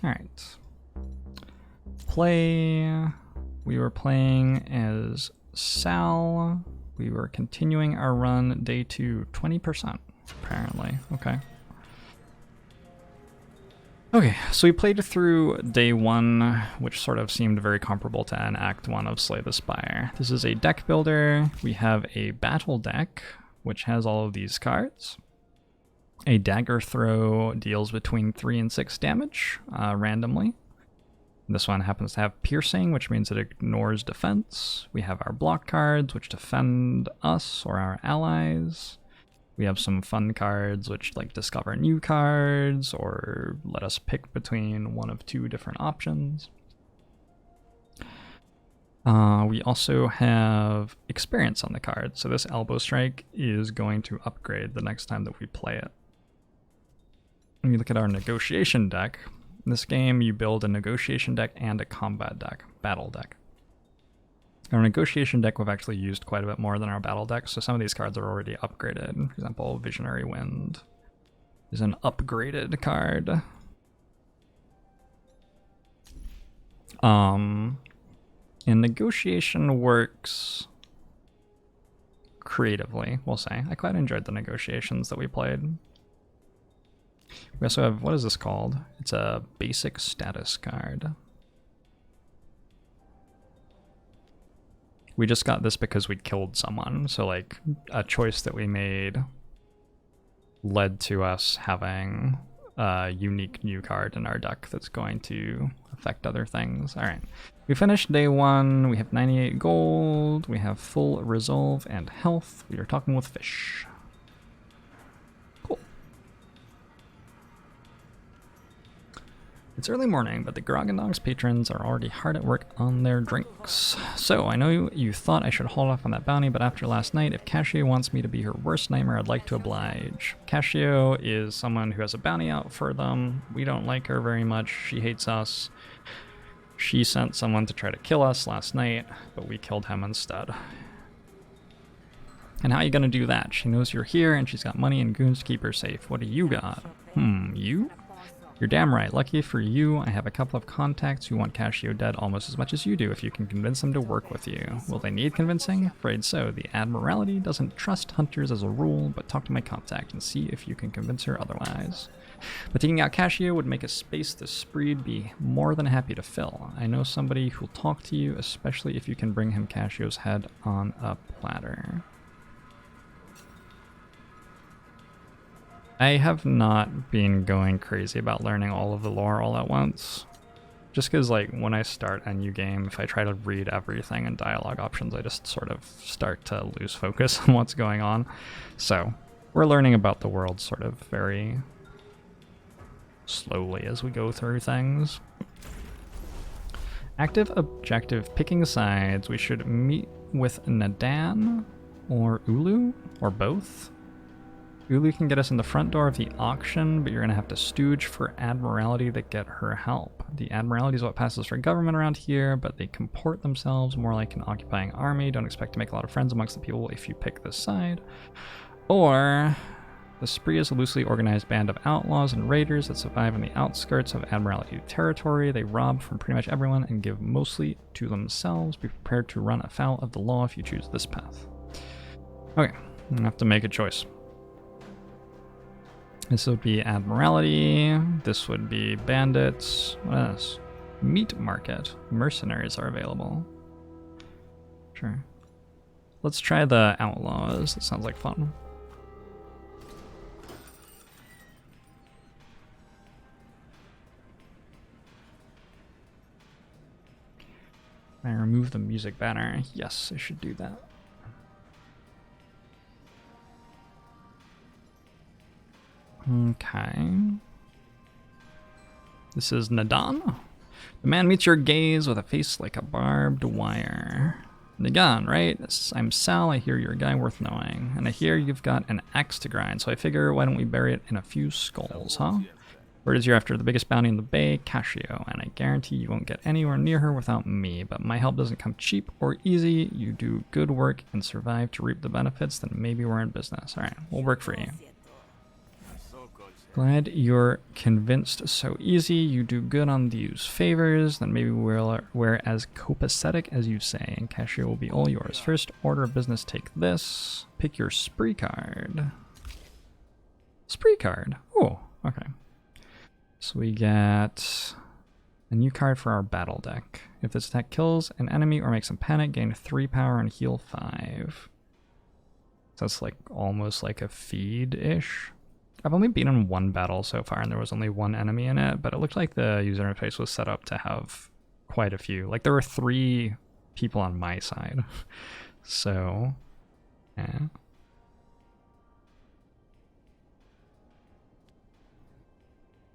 Alright. Play. We were playing as Sal. We were continuing our run day 2, 20%, apparently. Okay. Okay, so we played through day 1, which sort of seemed very comparable to an Act 1 of Slay the Spire. This is a deck builder. We have a battle deck, which has all of these cards. A dagger throw deals between 3 and 6 damage, randomly. This one happens to have piercing, which means it ignores defense. We have our block cards, which defend us or our allies. We have some fun cards, which like discover new cards or let us pick between one of 2 different options. We also have experience on the card, so this elbow strike is going to upgrade the next time that we play it. When you look at our negotiation deck, in this game you build a negotiation deck and a combat deck, battle deck. Our negotiation deck we've actually used quite a bit more than our battle deck, so some of these cards are already upgraded. For example, Visionary Wind is an upgraded card. And negotiation works creatively, we'll say. I quite enjoyed the negotiations that we played. We also have, what is this called? It's a basic status card. We just got this because we killed someone, so like a choice that we made led to us having a unique new card in our deck that's going to affect other things. Alright, we finished day 1, we have 98 gold, we have full resolve and health, we are talking with fish. Cool. It's early morning, but the Grog and Dogs patrons are already hard at work on their drinks. So, I know you thought I should hold off on that bounty, but after last night, if Cassio wants me to be her worst nightmare, I'd like to oblige. Cassio is someone who has a bounty out for them. We don't like her very much. She hates us. She sent someone to try to kill us last night, but we killed him instead. And how are you gonna do that? She knows you're here, and she's got money and goons to keep her safe. What do you got? You? You're damn right. Lucky for you, I have a couple of contacts who want Cassio dead almost as much as you do if you can convince them to work with you. Will they need convincing? Afraid so. The Admiralty doesn't trust hunters as a rule, but talk to my contact and see if you can convince her otherwise. But taking out Cassio would make a space this spree'd be more than happy to fill. I know somebody who'll talk to you, especially if you can bring him Cassio's head on a platter. I have not been going crazy about learning all of the lore all at once. Just because, like, when I start a new game, if I try to read everything in dialogue options, I just sort of start to lose focus on what's going on. So, we're learning about the world sort of very slowly as we go through things. Active objective, picking sides. We should meet with Nadan or Ulu, or both. Ulu can get us in the front door of the auction, but you're going to have to stooge for Admiralty to get her help. The Admiralty is what passes for government around here, but they comport themselves more like an occupying army. Don't expect to make a lot of friends amongst the people if you pick this side. Or the Spree is a loosely organized band of outlaws and raiders that survive on the outskirts of Admiralty territory. They rob from pretty much everyone and give mostly to themselves. Be prepared to run afoul of the law if you choose this path. Okay, I'm going to have to make a choice. This would be Admiralty, this would be Bandits, what else? Meat Market, Mercenaries are available. Sure. Let's try the Outlaws, that sounds like fun. I remove the music banner, yes, I should do that. Okay. This is Nadan. The man meets your gaze with a face like a barbed wire. Nadan, right? I'm Sal, I hear you're a guy worth knowing. And I hear you've got an axe to grind, so I figure why don't we bury it in a few skulls, huh? Word is you're after the biggest bounty in the bay, Cassio, and I guarantee you won't get anywhere near her without me, but my help doesn't come cheap or easy. You do good work and survive to reap the benefits, then maybe we're in business. Alright, we'll work for you. Glad you're convinced so easy. You do good on these favors. Then maybe we're as copacetic as you say. And cashier will be all yours. First order of business, take this. Pick your spree card. Spree card. Oh, okay. So we get a new card for our battle deck. If this attack kills an enemy or makes them panic, gain 3 power and heal 5. So that's like almost like a feed-ish. I've only been in one battle so far and there was only one enemy in it, but it looked like the user interface was set up to have quite a few. Like there were 3 people on my side. So, yeah.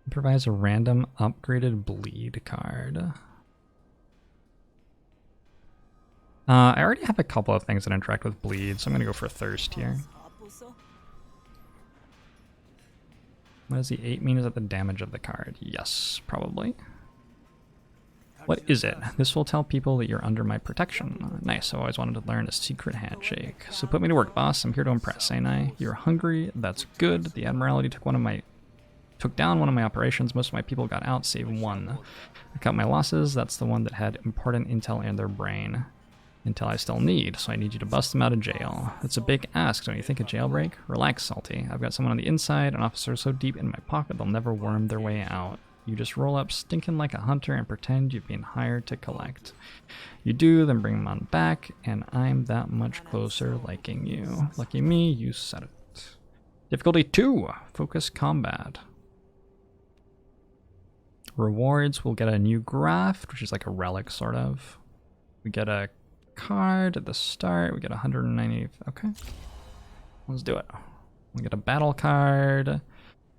Improvise a random upgraded bleed card. I already have a couple of things that interact with bleed, so I'm going to go for thirst here. What does the 8 mean? Is that the damage of the card? Yes, probably. What is it? This will tell people that you're under my protection. Nice, I've always wanted to learn a secret handshake. So put me to work, boss. I'm here to impress, ain't I? You're hungry, that's good. The Admiralty took down one of my operations. Most of my people got out, save one. I cut my losses. That's the one that had important intel in their brain. Intel I still need, so I need you to bust them out of jail. It's a big ask, don't you think? A jailbreak? Relax, Salty. I've got someone on the inside, an officer so deep in my pocket they'll never worm their way out. You just roll up stinking like a hunter and pretend you've been hired to collect. You do, then bring them on back, and I'm that much closer liking you. Lucky me, you said it. Difficulty 2, focus combat. Rewards, we'll get a new graft, which is like a relic sort of. We get a card at the start, we get 190, okay. Let's do it. We get a battle card.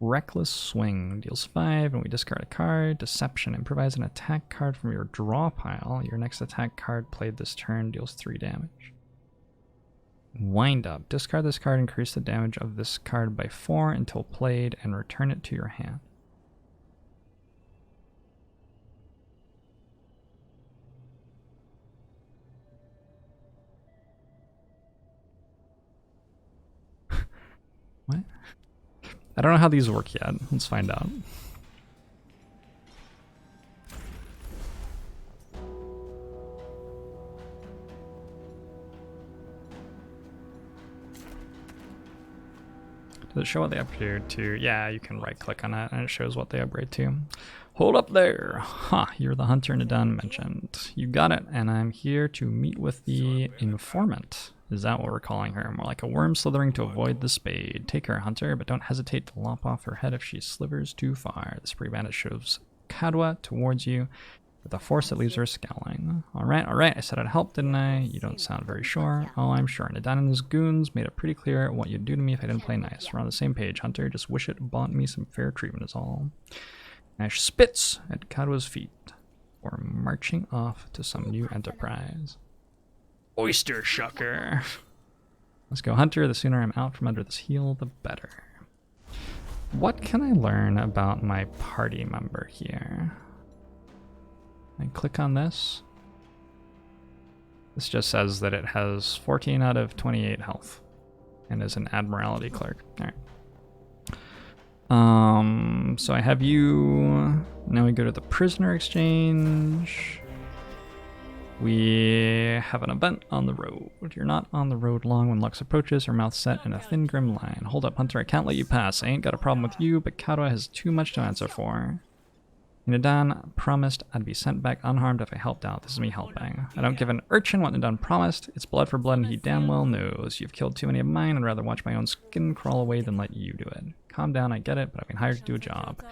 Reckless Swing deals 5, and we discard a card. Deception, improvise an attack card from your draw pile. Your next attack card played this turn deals 3 damage. Wind Up, discard this card, increase the damage of this card by 4 until played, and return it to your hand. What? I don't know how these work yet. Let's find out. Does it show what they upgrade to? Yeah, you can right click on it and it shows what they upgrade to. Hold up there. Huh, you're the hunter Nadan mentioned. You got it, and I'm here to meet with the informant. Is that what we're calling her? More like a worm slithering to avoid the spade. Take her, hunter, but don't hesitate to lop off her head if she slivers too far. The spree bandit shoves Kadwa towards you with a force that leaves her scowling. Alright, I said I'd help, didn't I? You don't sound very sure. Oh, I'm sure. Nadan and his goons made it pretty clear what you'd do to me if I didn't play nice. We're on the same page, hunter. Just wish it bought me some fair treatment is all. Ash spits at Kadwa's feet or marching off to some new enterprise. Oyster shucker. Let's go, hunter. The sooner I'm out from under this heel, the better. What can I learn about my party member here? I click on this. This just says that it has 14 out of 28 health and is an Admiralty clerk. All right. So I have you. Now we go to the prisoner exchange. We have an event on the road. You're not on the road long when Lux approaches, her mouth set in a thin, grim line. Hold up, hunter, I can't let you pass. I ain't got a problem with you, but Kadwa has too much to answer for. Nadan promised I'd be sent back unharmed if I helped out. This is me helping. I don't give an urchin what Nadan promised. It's blood for blood, and he damn well knows. You've killed too many of mine. I'd rather watch my own skin crawl away than let you do it. Calm down, I get it, but I've been hired to do a job.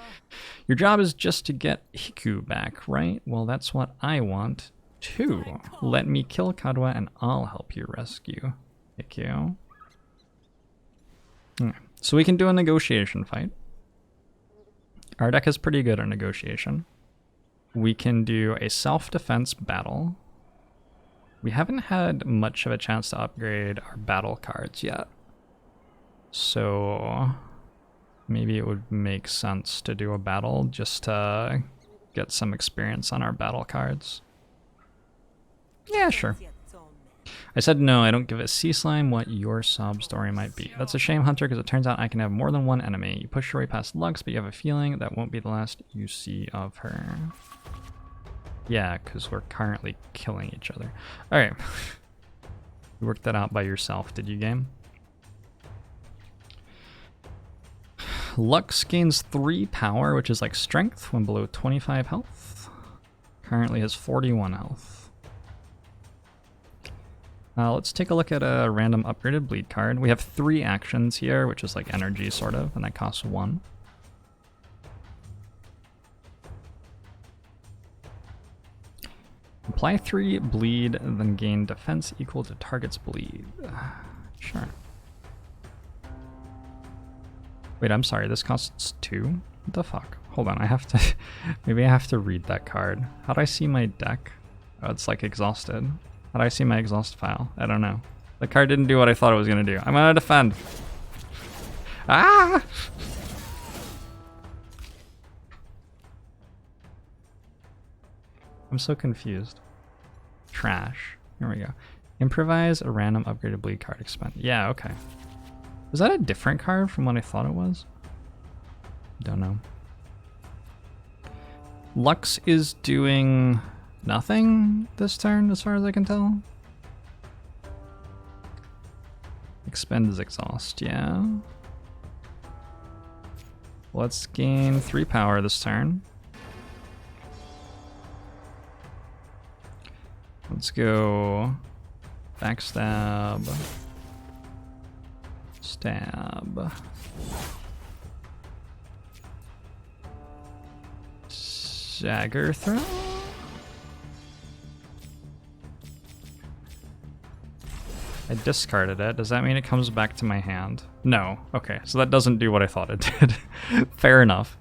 Your job is just to get Hiku back, right? Well, that's what I want. 2. Let me kill Kadwa and I'll help you rescue Hiku. So we can do a negotiation fight. Our deck is pretty good at negotiation. We can do a self-defense battle. We haven't had much of a chance to upgrade our battle cards yet. So maybe it would make sense to do a battle just to get some experience on our battle cards. Yeah, sure. I said no, I don't give a sea slime what your sob story might be. That's a shame, Hunter, because it turns out I can have more than one enemy. You push your way past Lux, but you have a feeling that won't be the last you see of her. Yeah, because we're currently killing each other. Alright. You worked that out by yourself, did you, game? Lux gains 3 power, which is like strength when below 25 health. Currently has 41 health. Let's take a look at a random upgraded bleed card. We have 3 actions here, which is like energy sort of, and that costs 1. Apply 3 bleed, then gain defense equal to target's bleed. Sure. Wait, I'm sorry, this costs 2? What the fuck? Hold on, I have to... maybe I have to read that card. How do I see my deck? Oh, it's like exhausted. How do I see my exhaust file? I don't know. The card didn't do what I thought it was gonna do. I'm gonna defend. Ah! I'm so confused. Trash. Here we go. Improvise a random upgraded bleed card expend. Yeah, okay. Was that a different card from what I thought it was? Don't know. Lux is doing nothing this turn, as far as I can tell. Expend is exhaust, yeah. Let's gain 3 power this turn. Let's go backstab, stab, dagger throw. I discarded it. Does that mean it comes back to my hand? No. Okay, so that doesn't do what I thought it did. Fair enough.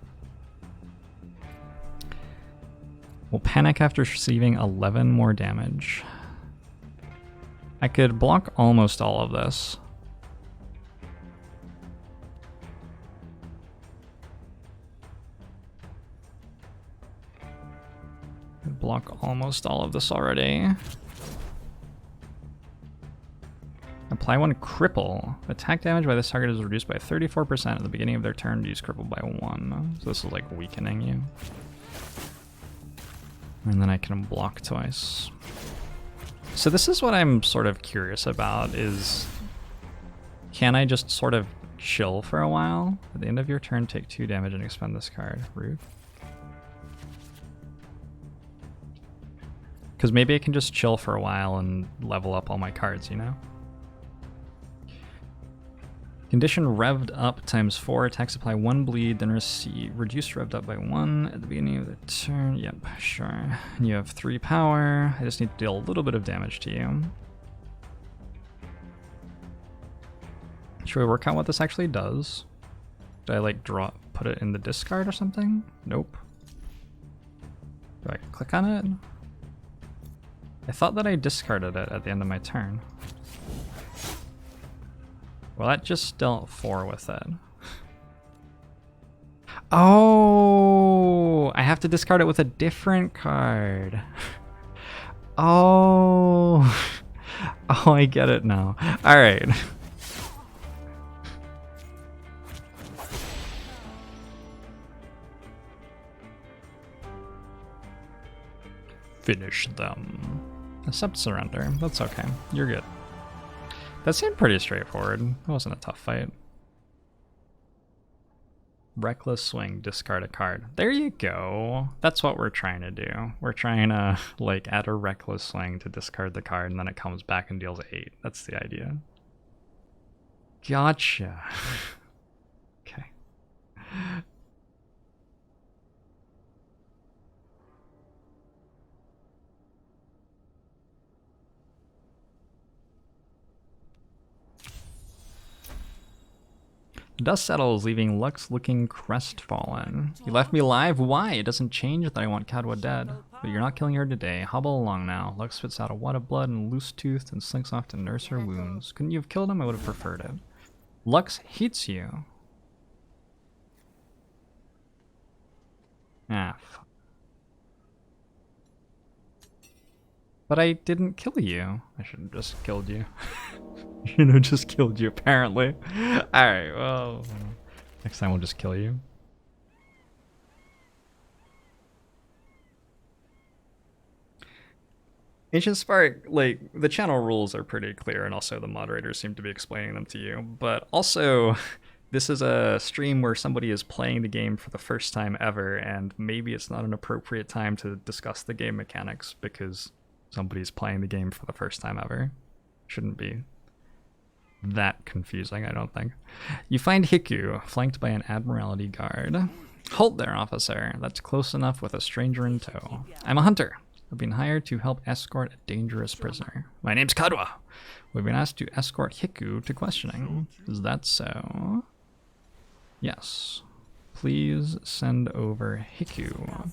We'll panic after receiving 11 more damage. I could block almost all of this. I'd block almost all of this already. Apply 1 cripple. Attack damage by this target is reduced by 34% at the beginning of their turn. Use cripple by 1. So this is like weakening you. And then I can block twice. So this is what I'm sort of curious about is, can I just sort of chill for a while? At the end of your turn, take 2 damage and expend this card. Rude. Because maybe I can just chill for a while and level up all my cards, you know? Condition revved up times 4. Attacks apply 1 bleed, then receive reduced revved up by 1 at the beginning of the turn. Yep, sure. You have 3 power. I just need to deal a little bit of damage to you. Should we work out what this actually does? Did I like put it in the discard or something? Nope. Do I click on it? I thought that I discarded it at the end of my turn. Well, that just dealt 4 with it. Oh, I have to discard it with a different card. Oh, oh, I get it now. All right. Finish them. Accept surrender. That's okay. You're good. That seemed pretty straightforward. It wasn't a tough fight. Reckless swing, discard a card. There you go. That's what we're trying to do. We're trying to like add a reckless swing to discard the card and then it comes back and deals 8. That's the idea. Gotcha. Okay. Dust settles, leaving Lux looking crestfallen. You left me alive? Why? It doesn't change that I want Kadwa dead. But you're not killing her today. Hobble along now. Lux spits out a wad of blood and loose toothed and slinks off to nurse her wounds. Couldn't you have killed him? I would have preferred it. Lux hates you. Ah, fuck. But I didn't kill you. I should have just killed you. Just killed you, apparently. Alright, well, next time we'll just kill you. Ancient Spark, like, the channel rules are pretty clear, and also the moderators seem to be explaining them to you. But also, this is a stream where somebody is playing the game for the first time ever, and maybe it's not an appropriate time to discuss the game mechanics because somebody's playing the game for the first time ever. Shouldn't be that confusing, I don't think. You find Hiku, flanked by an Admiralty guard. Halt there, officer. That's close enough with a stranger in tow. I'm a hunter. I've been hired to help escort a dangerous prisoner. My name's Kadwa. We've been asked to escort Hiku to questioning. Is that so? Yes. Please send over Hiku.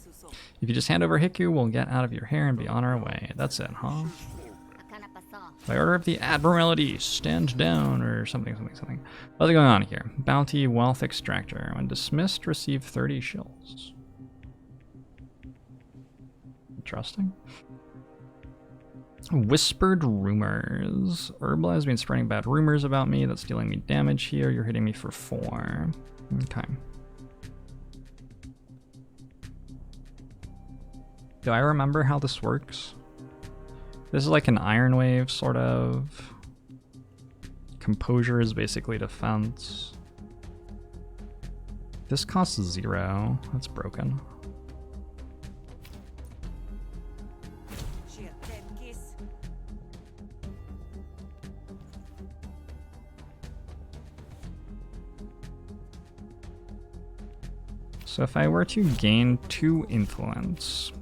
If you just hand over Hiku, we'll get out of your hair and be on our way. That's it, huh? By order of the Admiralty, stand down, or something. What's going on here? Bounty Wealth Extractor. When dismissed, receive 30 shills. Interesting. Whispered rumors. Herbal has been spreading bad rumors about me. That's dealing me damage here. You're hitting me for 4. Okay. Do I remember how this works? This is like an Iron Wave, sort of. Composure is basically defense. This costs 0. That's broken. So if I were to gain 2 influence...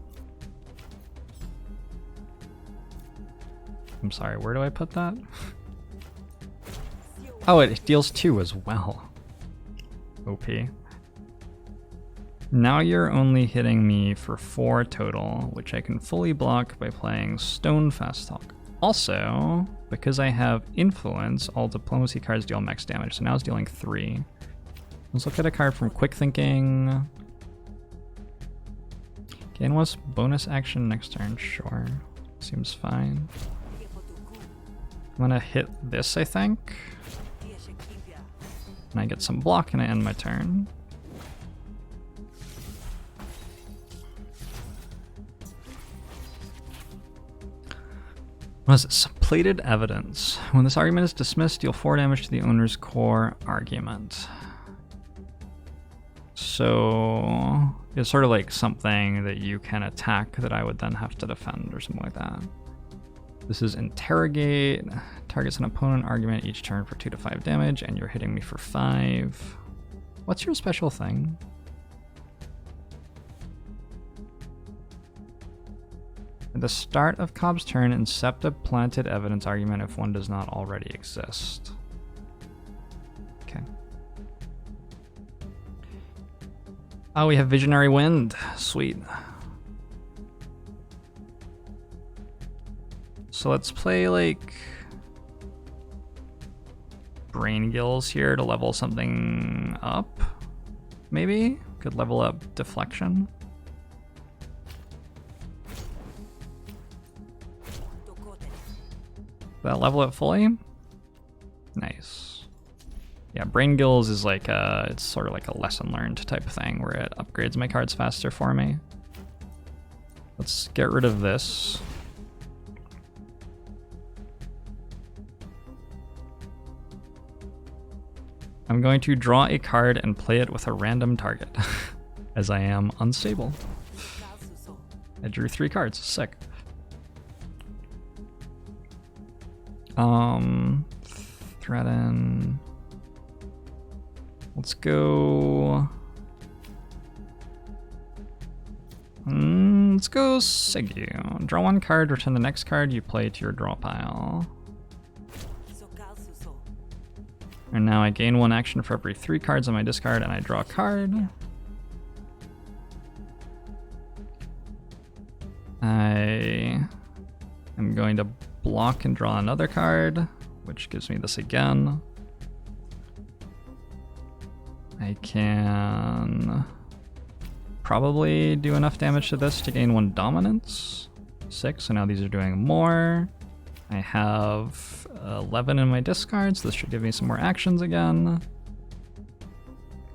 I'm sorry, where do I put that? Oh, it deals 2 as well. OP. Now you're only hitting me for 4 total, which I can fully block by playing Stone Fast Talk. Also, because I have influence, all diplomacy cards deal max damage, so now it's dealing 3. Let's look at a card from Quick Thinking. Gain 1 bonus action next turn, sure. Seems fine. I'm gonna hit this, I think. And I get some block and I end my turn. What is this? Plated evidence. When this argument is dismissed, deal 4 damage to the owner's core argument. So it's sort of like something that you can attack that I would then have to defend or something like that. This is interrogate. Targets an opponent argument each turn for 2 to 5 damage, and you're hitting me for 5. What's your special thing? At the start of Cobb's turn, incept a planted evidence argument if one does not already exist. Okay. Oh, we have Visionary Wind. Sweet. So let's play like Brain Gills here to level something up. Maybe? Could level up Deflection. That level it fully? Nice. Yeah, Brain Gills is like it's sort of like a lesson learned type of thing where it upgrades my cards faster for me. Let's get rid of this. I'm going to draw a card and play it with a random target, as I am unstable. I drew 3 cards, sick. Threaten. Let's go. Let's go Sigyu. Draw 1 card, return the next card you play to your draw pile. And now I gain 1 action for every 3 cards on my discard, and I draw a card. I am going to block and draw another card, which gives me this again. I can probably do enough damage to this to gain 1 dominance. 6, so now these are doing more. I have 11 in my discards. This should give me some more actions again.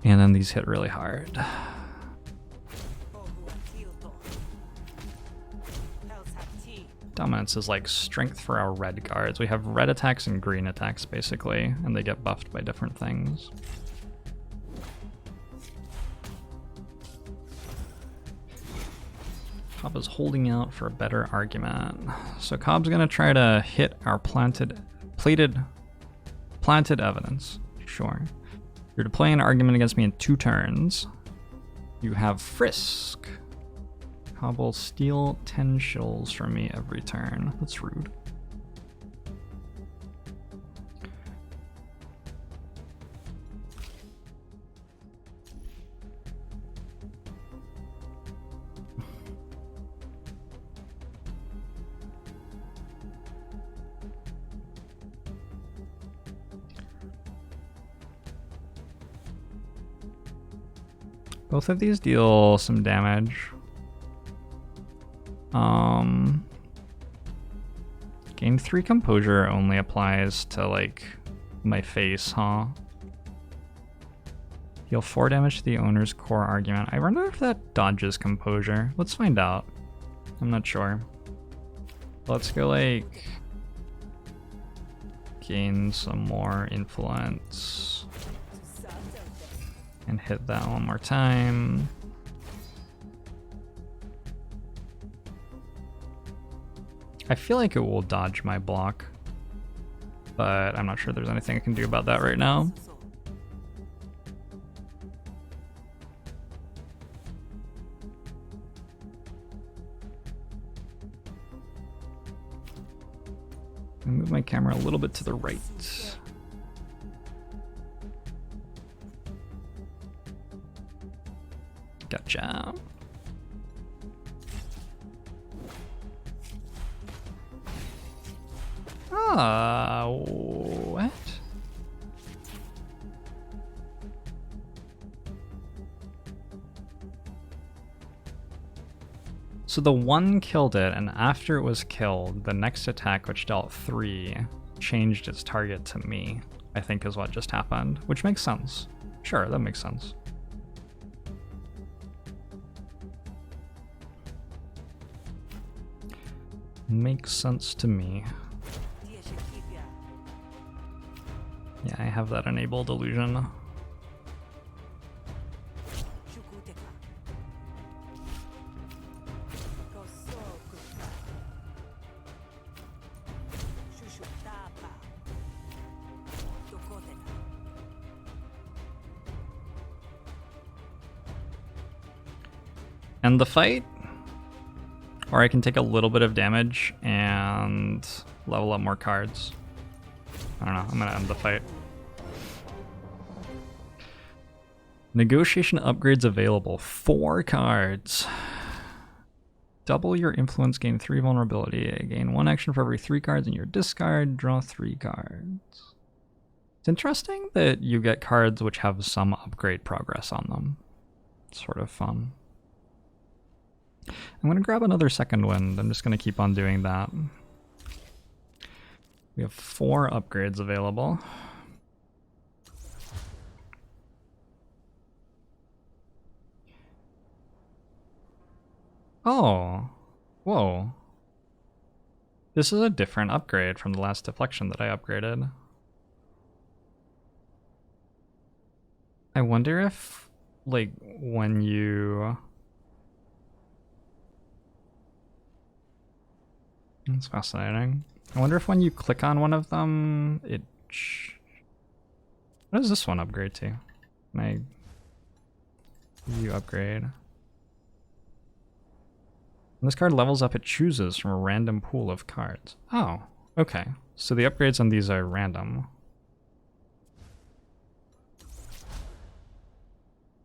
And then these hit really hard. Dominance is like strength for our red guards. We have red attacks and green attacks basically, and they get buffed by different things. Cobb is holding out for a better argument. So Cobb's gonna try to hit our planted evidence. Sure. You're deploying an argument against me in 2 turns. You have Frisk. Cobb will steal 10 shills from me every turn. That's rude. Both of these deal some damage. Gain 3 composure only applies to like my face, huh? Deal 4 damage to the owner's core argument. I wonder if that dodges composure. Let's find out. I'm not sure. Let's go like gain some more influence and hit that one more time. I feel like it will dodge my block, but I'm not sure there's anything I can do about that right now. I'll move my camera a little bit to the right. Gotcha. What? So the 1 killed it, and after it was killed, the next attack, which dealt 3, changed its target to me, I think is what just happened, which makes sense. Sure, that makes sense. Makes sense to me. Yeah, I have that enabled illusion. End the fight? Or I can take a little bit of damage and level up more cards. I don't know, I'm gonna end the fight. Negotiation upgrades available, 4 cards. Double your influence, gain 3 vulnerability. Gain 1 action for every 3 cards in your discard, draw 3 cards. It's interesting that you get cards which have some upgrade progress on them. It's sort of fun. I'm gonna grab another second wind. I'm just gonna keep on doing that. We have 4 upgrades available. Oh, whoa. This is a different upgrade from the last deflection that I upgraded. I wonder if, like, when you... That's fascinating. I wonder if when you click on one of them, it... What does this one upgrade to? Can I... You upgrade. When this card levels up, it chooses from a random pool of cards. Oh, okay. So the upgrades on these are random.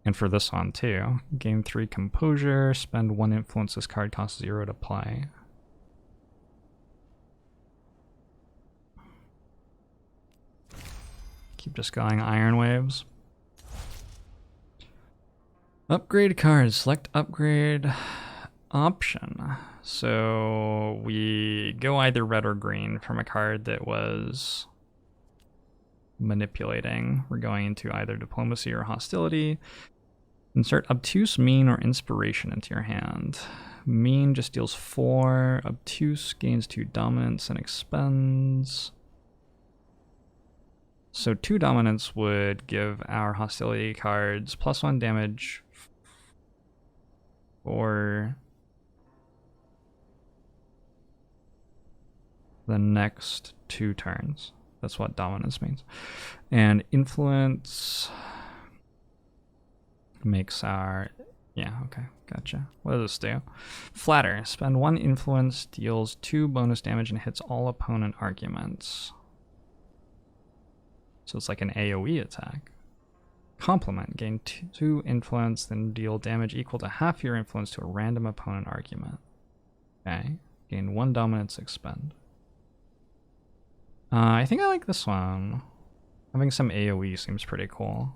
And for this one too. Gain 3 composure, spend 1 influence, this card costs 0 to play. Keep just going Iron Waves. Upgrade cards, select upgrade. option. So we go either red or green from a card that was manipulating. We're going into either diplomacy or hostility. Insert obtuse, mean, or inspiration into your hand. Mean just deals 4. Obtuse gains 2 dominance and expends. So 2 dominance would give our hostility cards +1 damage for the next 2 turns. That's what dominance means. And influence makes our... Yeah, okay, gotcha. What does this do? Flatter. Spend 1 influence, deals 2 bonus damage, and hits all opponent arguments. So it's like an AoE attack. Complement. Gain 2 influence, then deal damage equal to half your influence to a random opponent argument. Okay. Gain 1 dominance, expend. I think I like this one. Having some AoE seems pretty cool.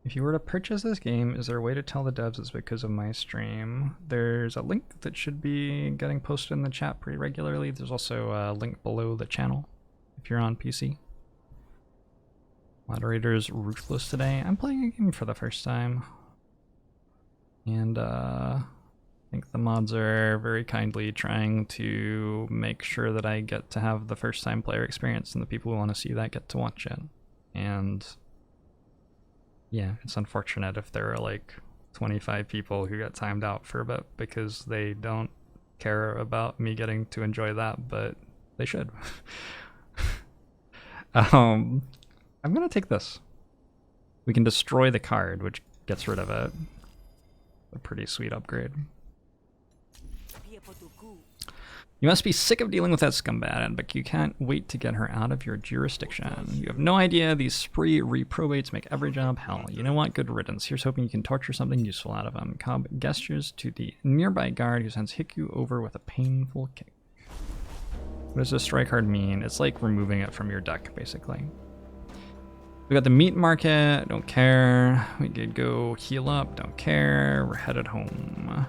If you were to purchase this game, is there a way to tell the devs it's because of my stream? There's a link that should be getting posted in the chat pretty regularly. There's also a link below the channel if you're on PC. Moderator's ruthless today. I'm playing a game for the first time. And I think the mods are very kindly trying to make sure that I get to have the first time player experience, and the people who want to see that get to watch it. And yeah, it's unfortunate if there are like 25 people who got timed out for a bit because they don't care about me getting to enjoy that, but they should. I'm gonna take this. We can destroy the card, which gets rid of it. A pretty sweet upgrade. You must be sick of dealing with that scumbag, but you can't wait to get her out of your jurisdiction. You have no idea these spree reprobates make every job hell. You know what? Good riddance. Here's hoping you can torture something useful out of him. Cobb gestures to the nearby guard who sends Hiku over with a painful kick. What does destroy card mean? It's like removing it from your deck, basically. We got the meat market, don't care. We could go heal up, don't care. We're headed home.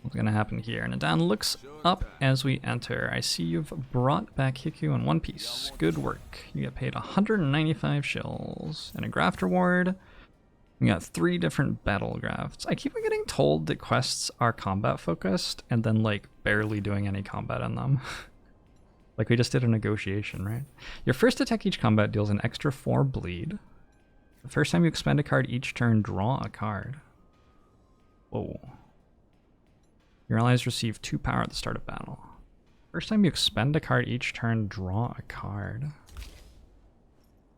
What's gonna happen here? Nadan looks up as we enter. I see you've brought back Hiku in one piece. Good work. You get paid 195 shills. And a graft reward. We got 3 different battle grafts. I keep on getting told that quests are combat focused and then like barely doing any combat in them. Like we just did a negotiation, right? Your first attack each combat deals an extra 4 bleed. The first time you expend a card each turn, draw a card. Whoa. Your allies receive 2 power at the start of battle. First time you expend a card each turn, draw a card. How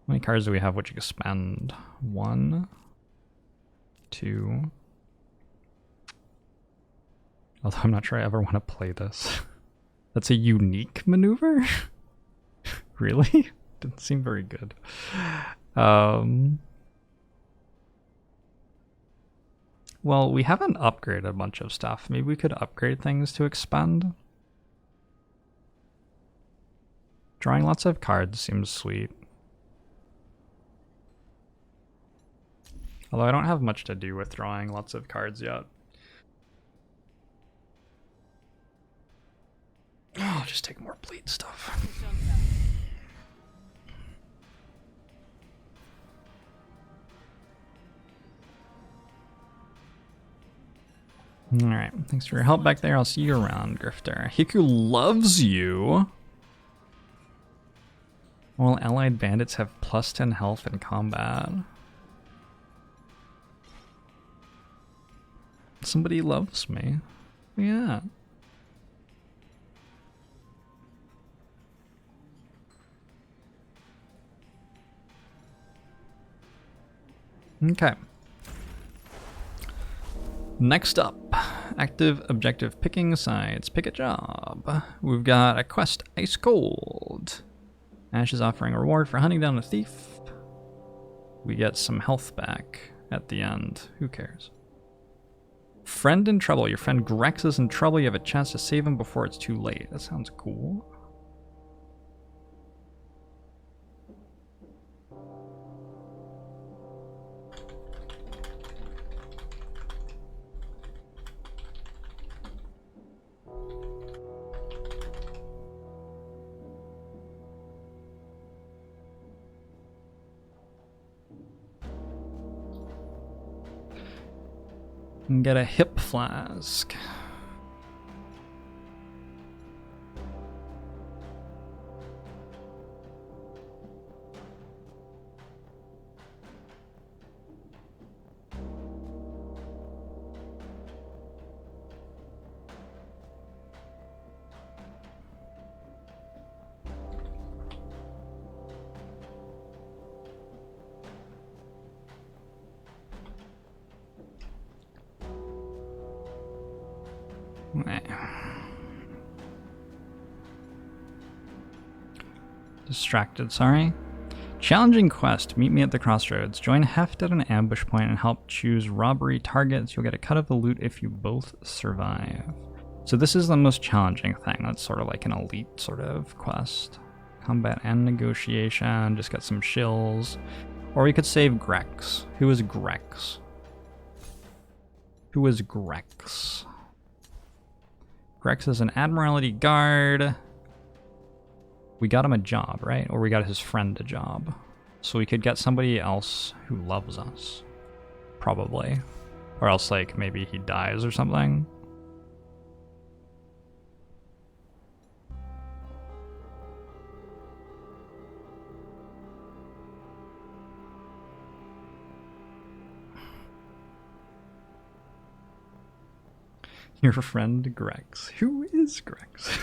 many cards do we have which you can spend? 1, 2. Although I'm not sure I ever want to play this. That's a unique maneuver? Really? Didn't seem very good. Well, we haven't upgraded a bunch of stuff. Maybe we could upgrade things to expand. Drawing lots of cards seems sweet. Although I don't have much to do with drawing lots of cards yet. Oh, I'll just take more bleed stuff. Alright, thanks for your help back there. I'll see you around, Grifter. Hiku loves you. All allied bandits have +10 health in combat. Somebody loves me. Yeah. Okay. Next up, active objective picking sides. Pick a job. We've got a quest, Ice Cold. Ash is offering a reward for hunting down a thief. We get some health back at the end. Who cares? Friend in trouble. Your friend Grex is in trouble. You have a chance to save him before it's too late. That sounds cool. And get a hip flask. Distracted, sorry. Challenging quest. Meet me at the crossroads. Join Heft at an ambush point and help choose robbery targets. You'll get a cut of the loot if you both survive. So this is the most challenging thing. That's sort of like an elite sort of quest. Combat and negotiation. Just get some shills. Or we could save Grex. Who is Grex? Who is Grex? Grex is an Admiralty guard. We got him a job, right? Or we got his friend a job. So we could get somebody else who loves us. Probably. Or else, like, maybe he dies or something. Your friend Grex. Who is Grex?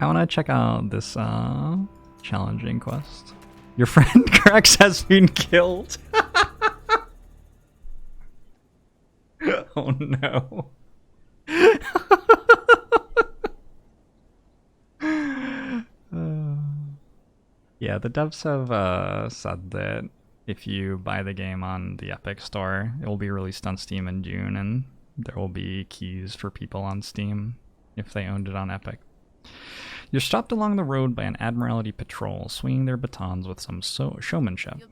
I want to check out this challenging quest. Your friend Grex has been killed. Oh no. Yeah, the devs have said that if you buy the game on the Epic Store, it will be released on Steam in June, and there will be keys for people on Steam if they owned it on Epic. You're stopped along the road by an Admiralty patrol, swinging their batons with some showmanship.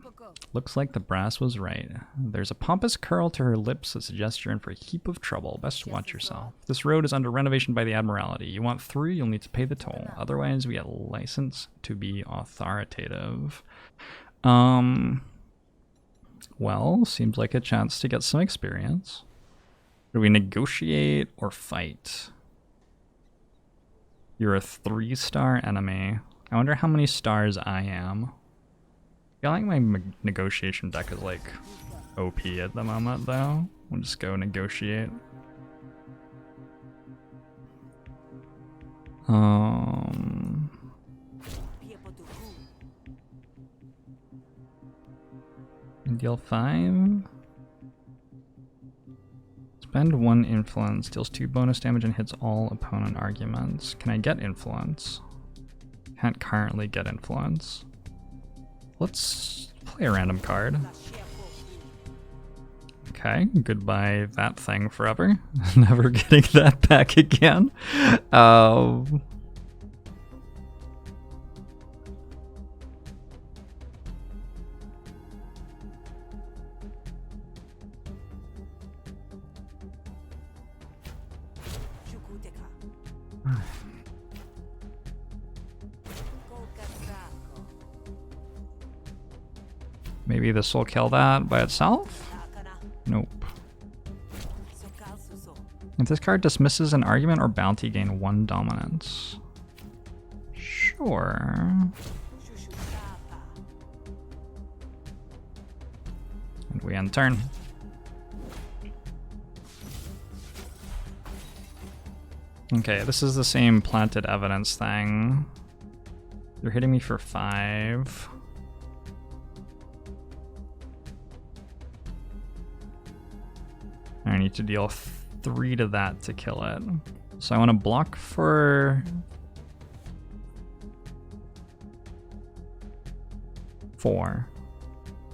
Looks like the brass was right. There's a pompous curl to her lips that suggests you're in for a heap of trouble. Best watch yourself. This road is under renovation by the Admiralty. You want through, you'll need to pay the toll. Otherwise, we get license to be authoritative. Well, seems like a chance to get some experience. Do we negotiate or fight? You're a 3-star enemy. I wonder how many stars I am. I feel like my negotiation deck is like OP at the moment though. We'll just go negotiate. Deal 5. Spend 1 influence, deals 2 bonus damage and hits all opponent arguments. Can I get influence? Can't currently get influence. Let's play a random card. Okay, goodbye that thing forever. Never getting that back again. Maybe this will kill that by itself? Nope. If this card dismisses an argument or bounty, gain 1 dominance. Sure. And we end turn. Okay, this is the same planted evidence thing. You're hitting me for 5. I need to deal 3 to that to kill it. So I want to block for 4.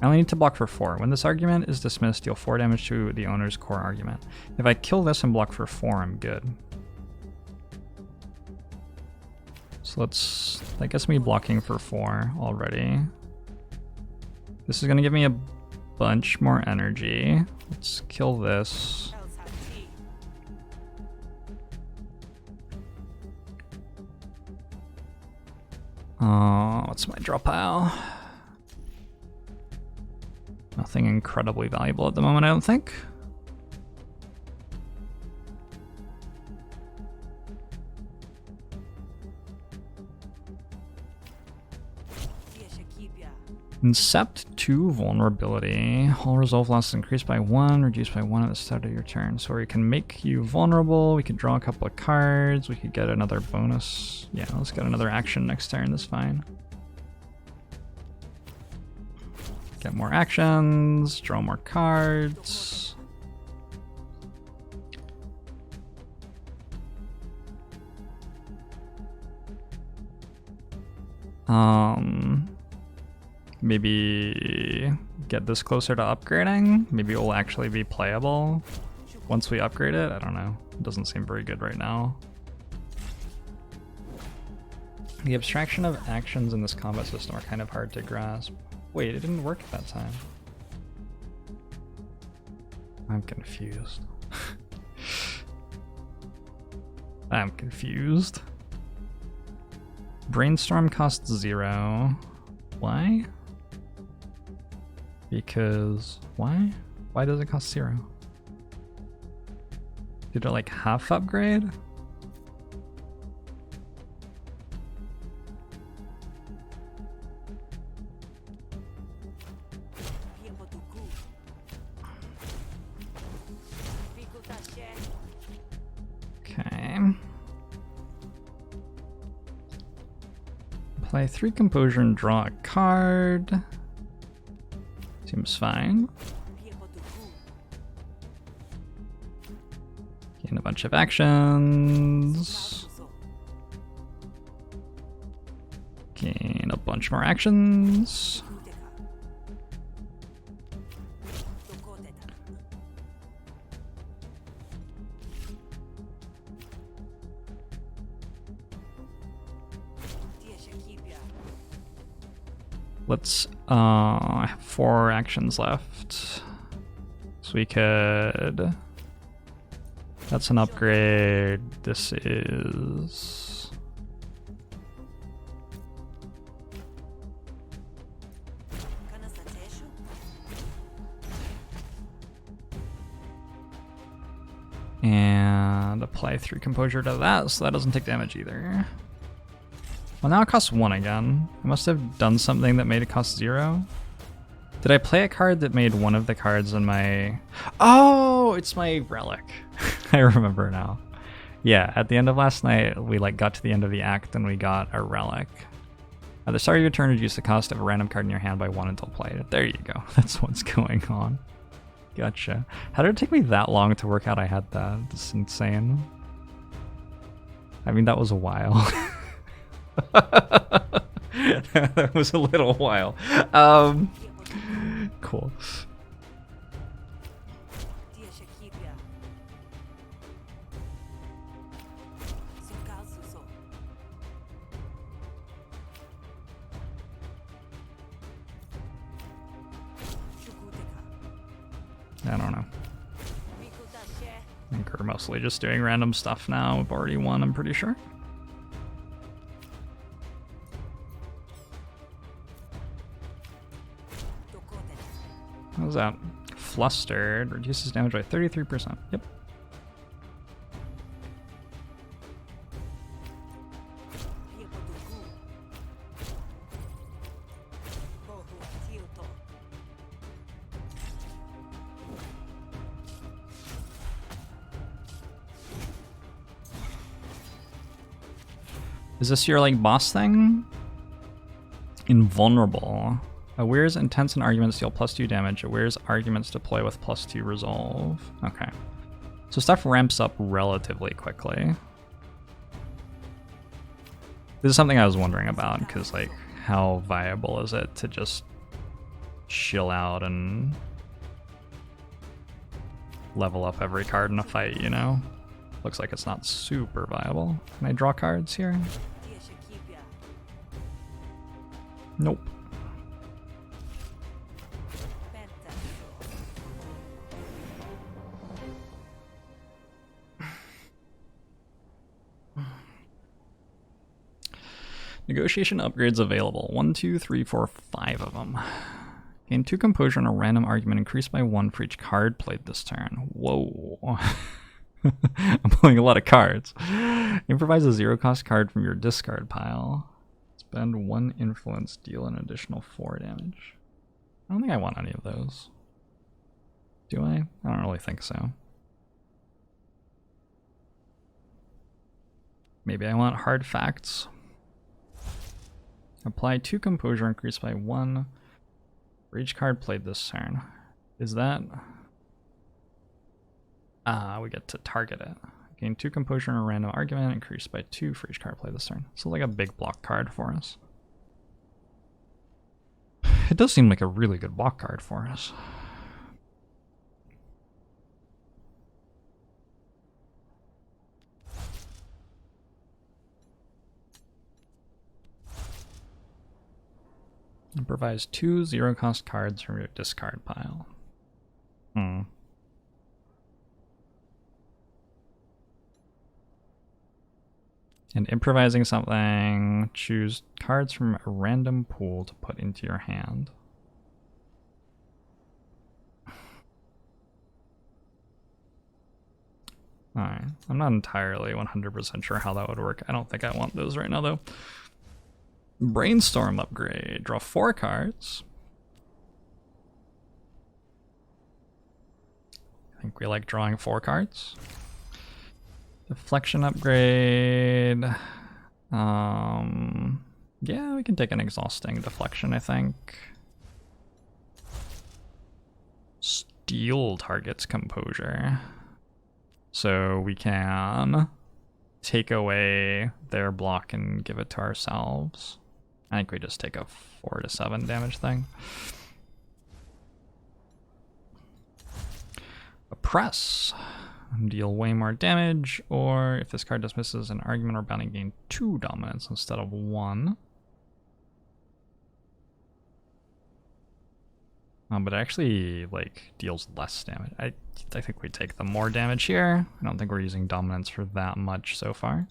I only need to block for 4. When this argument is dismissed, deal 4 damage to the owner's core argument. If I kill this and block for 4, I'm good. So that gets me blocking for 4 already. This is going to give me a bunch more energy. Let's kill this. What's my draw pile? Nothing incredibly valuable at the moment, I don't think. Incept 2 vulnerability. All resolve loss increased by 1, reduced by 1 at the start of your turn. So we can make you vulnerable, we could draw a couple of cards, we could get another bonus. Yeah, let's get another action next turn, that's fine. Get more actions, draw more cards. Maybe get this closer to upgrading. Maybe it will actually be playable once we upgrade it. I don't know. It doesn't seem very good right now. The abstraction of actions in this combat system are kind of hard to grasp. Wait, it didn't work that time. I'm confused. I'm confused. Brainstorm costs 0. Why? Because why? Why does it cost 0? Did it like half upgrade? Okay. Play 3 composure and draw a card. Seems fine. Gain a bunch of actions. Gain a bunch more actions. Let's have 4 actions left. So we could, that's an upgrade. This is, and apply 3 composure to that, so that doesn't take damage either. Well, now it costs 1 again. I must have done something that made it cost 0. Did I play a card that made one of the cards in my... Oh, it's my relic. I remember now. Yeah, at the end of last night, we like got to the end of the act and we got a relic. At the start of your turn, reduce the cost of a random card in your hand by 1 until played. There you go. That's what's going on. Gotcha. How did it take me that long to work out I had that? That's insane. I mean, that was a while. That was a little while. Cool. I don't know. I think we're mostly just doing random stuff now. We've already won, I'm pretty sure. What was that? Flustered. Reduces damage by 33%. Yep. Is this your like boss thing? Invulnerable. Aware's intents and arguments deal +2 damage. Aware's arguments deploy with +2 resolve. Okay. So stuff ramps up relatively quickly. This is something I was wondering about, because like, how viable is it to just chill out and level up every card in a fight, you know? Looks like it's not super viable. Can I draw cards here? Nope. Negotiation upgrades available. 1, 2, 3, 4, 5 of them. Gain 2 composure and a random argument increased by 1 for each card played this turn. Whoa. I'm playing a lot of cards. Improvise a 0-cost card from your discard pile. Spend 1 influence, deal an additional 4 damage. I don't think I want any of those. Do I? I don't really think so. Maybe I want hard facts. Apply 2 composure, increased by 1 for each card played this turn. Is that... we get to target it. Gain 2 composure and a random argument, increased by 2 for each card played this turn. So like a big block card for us. It does seem like a really good block card for us. Improvise 2 0-cost cards from your discard pile. And improvising something, choose cards from a random pool to put into your hand. Alright, I'm not entirely 100% sure how that would work. I don't think I want those right now though. Brainstorm upgrade. Draw 4 cards. I think we like drawing 4 cards. Deflection upgrade. Yeah, we can take an exhausting deflection, I think. Steal target's composure. So we can take away their block and give it to ourselves. I think we just take a 4 to 7 damage thing. Oppress. Deal way more damage, or if this card dismisses an argument or bounty, gain 2 dominance instead of 1. But it actually like deals less damage. I think we take the more damage here. I don't think we're using dominance for that much so far.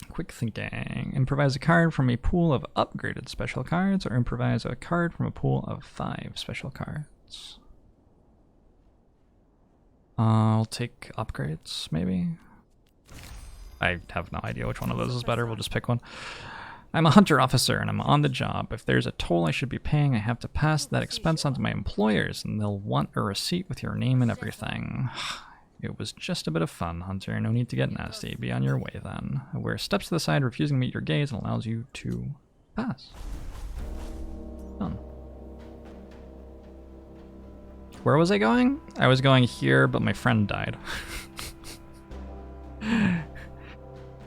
Quick thinking. Improvise a card from a pool of upgraded special cards, or improvise a card from a pool of 5 special cards. I'll take upgrades, maybe. I have no idea which one of those is better. We'll just pick one. I'm a hunter officer and I'm on the job. If there's a toll I should be paying, I have to pass that expense on to my employers, and they'll want a receipt with your name and everything. It was just a bit of fun, Hunter. No need to get nasty. Be on your way then. Where steps to the side, refusing to meet your gaze, and allows you to pass. Done. Where was I going? I was going here, but my friend died.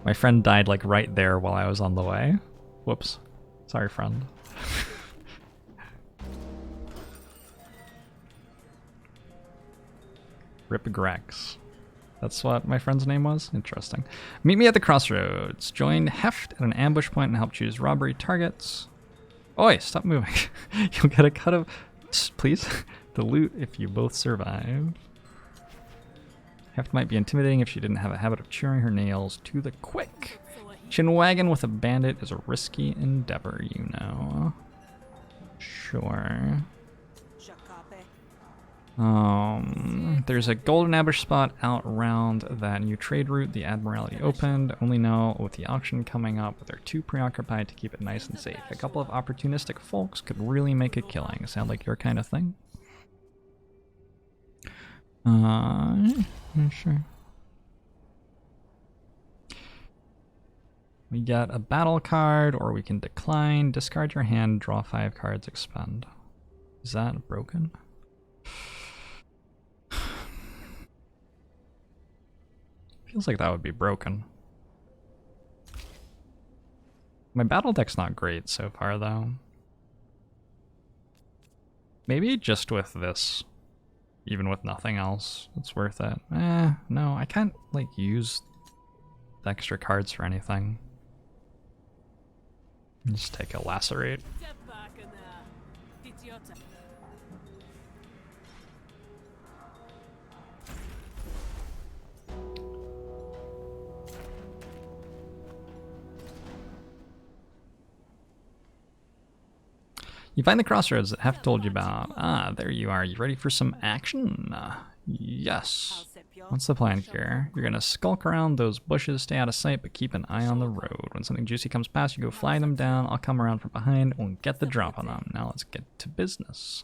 My friend died like right there while I was on the way. Whoops. Sorry, friend. Rip Grex. That's what my friend's name was? Interesting. Meet me at the crossroads. Join Heft at an ambush point and help choose robbery targets. Oi, stop moving. You'll get a cut of... Please? The loot if you both survive. Heft might be intimidating if she didn't have a habit of chewing her nails to the quick. Chinwagon with a bandit is a risky endeavor, you know. Sure. There's a golden ambush spot out around that new trade route the Admiralty opened. Only know with the auction coming up, they're too preoccupied to keep it nice and safe. A couple of opportunistic folks could really make a killing. Sound like your kind of thing? Sure. We get a battle card, or we can decline, discard your hand, draw 5 cards, expend. Is that broken? Feels like that would be broken. My battle deck's not great so far, though. Maybe just with this, even with nothing else, it's worth it. No, I can't, like, use the extra cards for anything. Just take a lacerate. You find the crossroads that Hef told you about. Ah, there you are. You ready for some action? Yes. What's the plan here? You're gonna skulk around those bushes, stay out of sight, but keep an eye on the road. When something juicy comes past, you go fly them down. I'll come around from behind and we'll get the drop on them. Now let's get to business.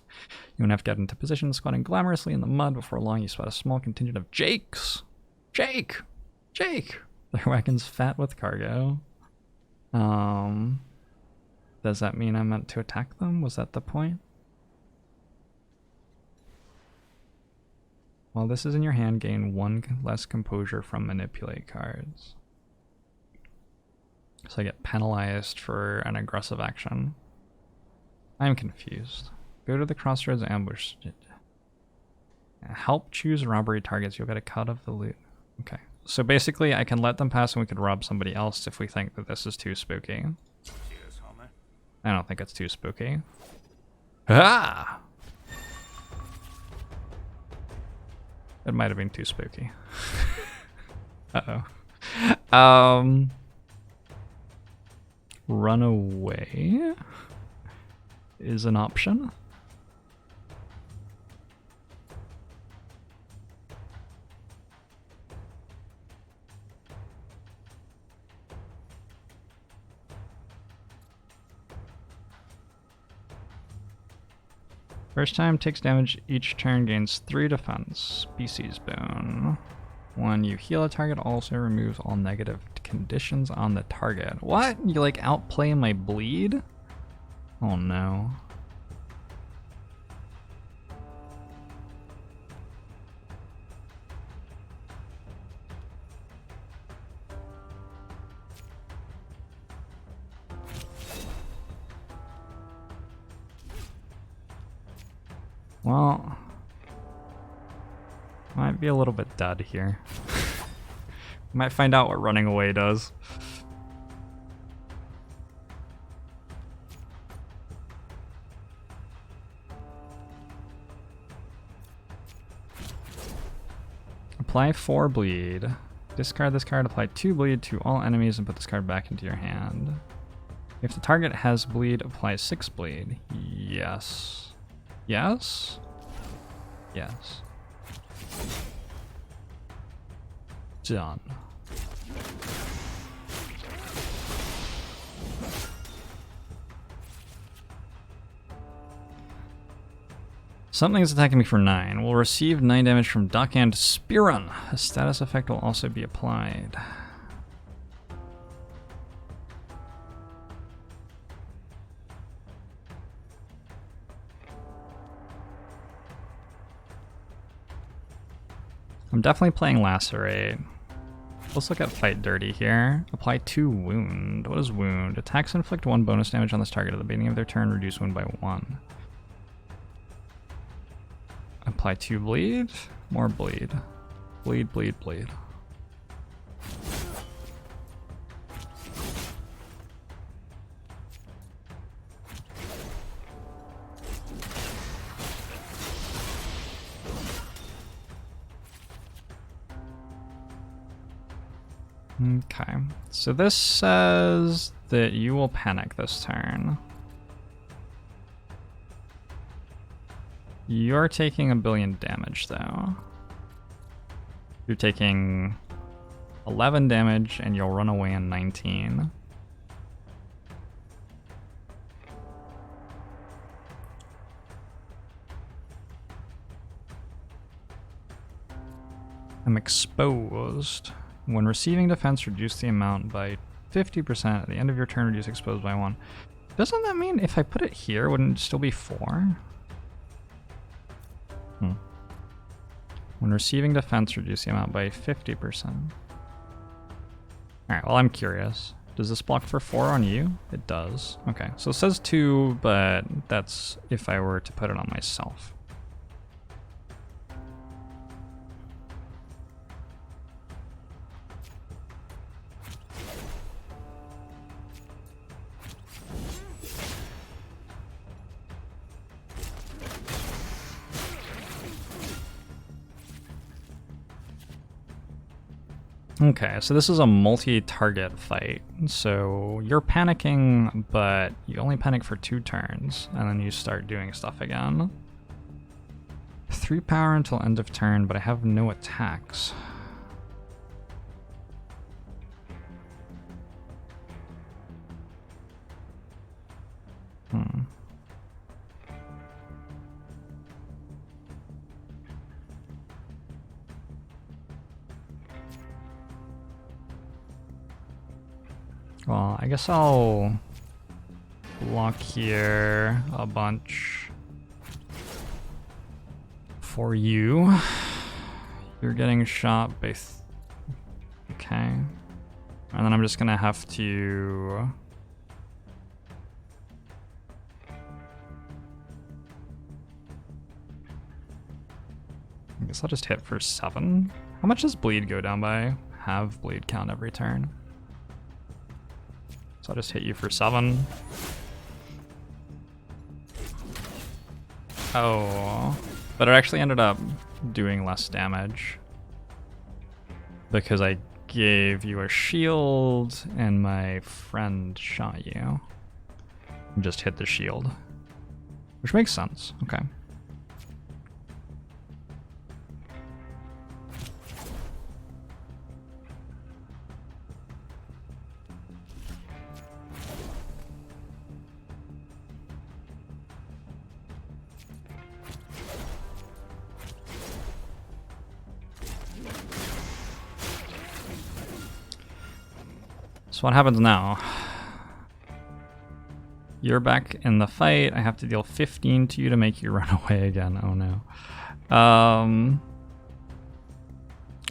You won't have to get into position, squatting glamorously in the mud. Before long, you spot a small contingent of Jakes. Jake! Their wagon's fat with cargo. Does that mean I meant to attack them? Was that the point? While this is in your hand, gain 1 less composure from manipulate cards. So I get penalized for an aggressive action. I'm confused. Go to the crossroads ambush. Help choose robbery targets. You'll get a cut of the loot. Okay. So basically I can let them pass and we could rob somebody else if we think that this is too spooky. Cheers, homie. I don't think it's too spooky. Ah! It might have been too spooky. Uh-oh. Run away is an option. First time takes damage each turn, gains 3 defense. Species boon. When you heal a target, also removes all negative conditions on the target. What? You like outplay my bleed? Oh no. Well, might be a little bit dud here. Might find out what running away does. Apply 4 bleed. Discard this card, apply 2 bleed to all enemies and put this card back into your hand. If the target has bleed, apply 6 bleed. Yes. Yes? Yes. Done. Something's attacking me for 9. Will receive 9 damage from Duck and Spearun. A status effect will also be applied. I'm definitely playing Lacerate. Let's look at Fight Dirty here. Apply 2 wound. What is wound? Attacks inflict 1 bonus damage on this target at the beginning of their turn, reduce wound by 1. Apply 2 bleed. More bleed. Bleed, bleed, bleed. Okay, so this says that you will panic this turn. You're taking 1 billion damage though. You're taking 11 damage and you'll run away in 19. I'm exposed. When receiving defense, reduce the amount by 50%. At the end of your turn, reduce exposed by 1. Doesn't that mean if I put it here, wouldn't it still be 4? When receiving defense, reduce the amount by 50%. Alright, well I'm curious. Does this block for 4 on you? It does. Okay, so it says 2, but that's if I were to put it on myself. Okay, so this is a multi-target fight. So you're panicking, but you only panic for 2 turns, and then you start doing stuff again. 3 power until end of turn, but I have no attacks. Well, I guess I'll block here a bunch for you. You're getting shot by... Okay. And then I'm just gonna have to... I guess I'll just hit for 7. How much does bleed go down by? Have bleed count every turn. So I'll just hit you for 7. Oh, but it actually ended up doing less damage because I gave you a shield and my friend shot you. And just hit the shield, which makes sense. Okay. So what happens now? You're back in the fight. I have to deal 15 to you to make you run away again. Oh no.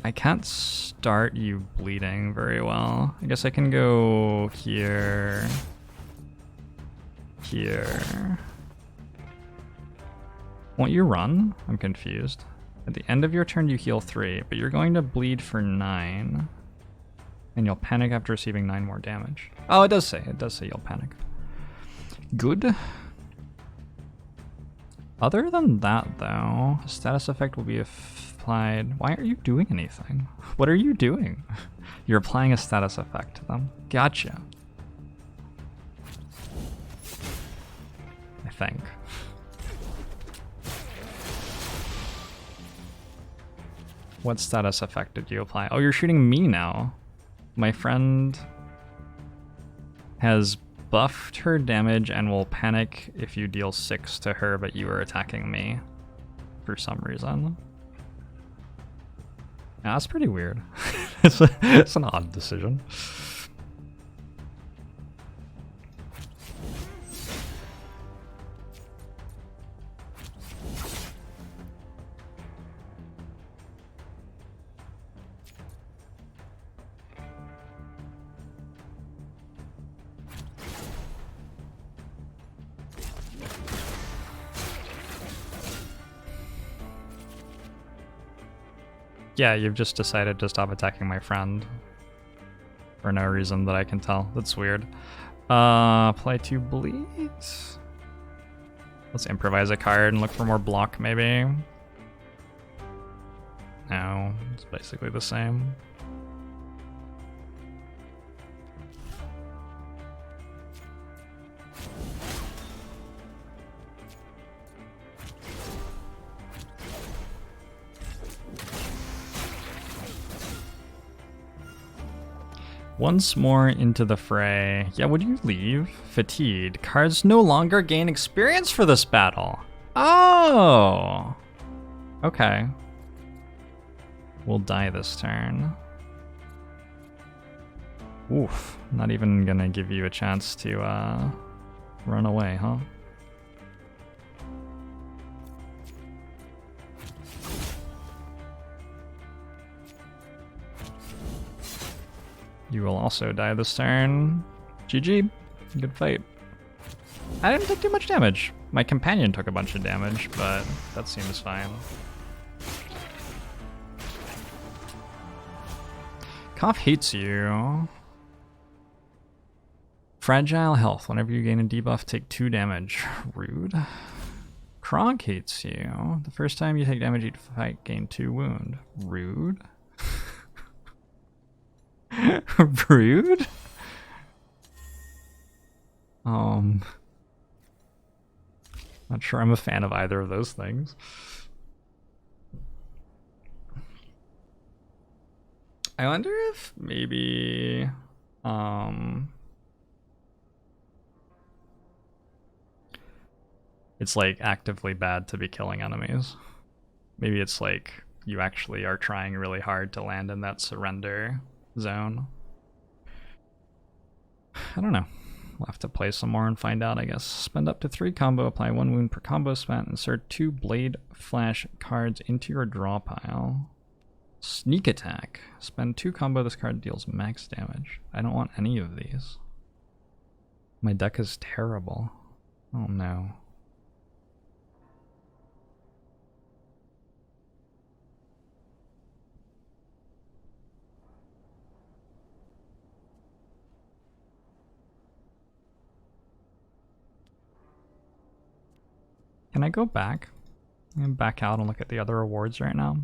I can't start you bleeding very well. I guess I can go here. Here. Won't you run? I'm confused. At the end of your turn you heal 3, but you're going to bleed for 9. And you'll panic after receiving 9 more damage. Oh, it does say you'll panic. Good. Other than that, though, a status effect will be applied. Why aren't you doing anything? What are you doing? You're applying a status effect to them. Gotcha. I think. What status effect did you apply? Oh, you're shooting me now. My friend has buffed her damage and will panic if you deal 6 to her, but you are attacking me for some reason. Yeah, that's pretty weird. It's an odd decision. Yeah, you've just decided to stop attacking my friend. For no reason that I can tell. That's weird. Apply 2 bleed. Let's improvise a card and look for more block, maybe. No, it's basically the same. Once more into the fray. Yeah, would you leave? Fatigued. Cards no longer gain experience for this battle. Oh! Okay. We'll die this turn. Oof. Not even gonna give you a chance to run away, huh? You will also die this turn. GG. Good fight. I didn't take too much damage. My companion took a bunch of damage, but that seems fine. Cough hates you. Fragile health. Whenever you gain a debuff, take 2 damage. Rude. Kronk hates you. The first time you take damage each fight, gain 2 wound. Rude. Rude? Not sure I'm a fan of either of those things. I wonder if maybe it's like actively bad to be killing enemies. Maybe it's like you actually are trying really hard to land in that surrender zone. I don't know. We'll have to play some more and find out, I guess. Spend up to 3 combo, apply 1 wound per combo spent, insert 2 blade flash cards into your draw pile. Sneak attack. Spend 2 combo, this card deals max damage. I don't want any of these. My deck is terrible. Oh no. Can I go back? I'm gonna back out and look at the other rewards right now.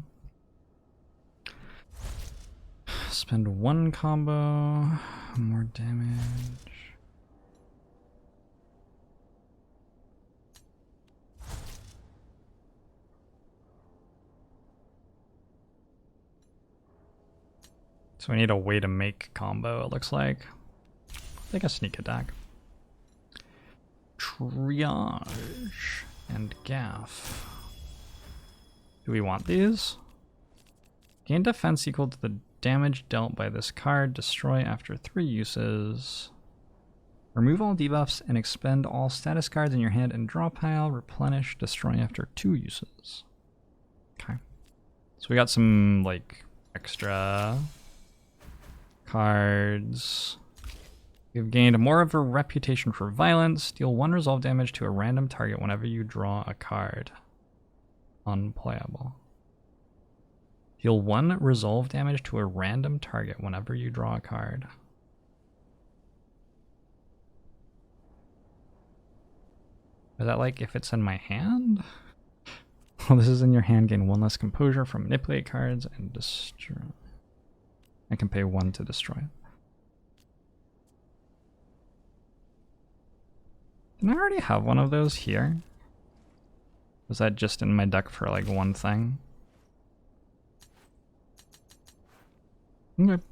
Spend 1 combo, more damage. So we need a way to make combo, it looks like. I think a sneak attack. Triage and gaff. Do we want these? Gain defense equal to the damage dealt by this card. Destroy after 3 uses. Remove all debuffs and expend all status cards in your hand and draw pile. Replenish. Destroy after 2 uses. Okay. So we got some like extra cards. You've gained more of a reputation for violence. Deal 1 resolve damage to a random target whenever you draw a card. Unplayable. Deal 1 resolve damage to a random target whenever you draw a card. Is that like if it's in my hand? Well, this is in your hand. Gain 1 less composure from manipulate cards and destroy. I can pay 1 to destroy it. Didn't I already have one of those here? Was that just in my deck for like one thing? Okay.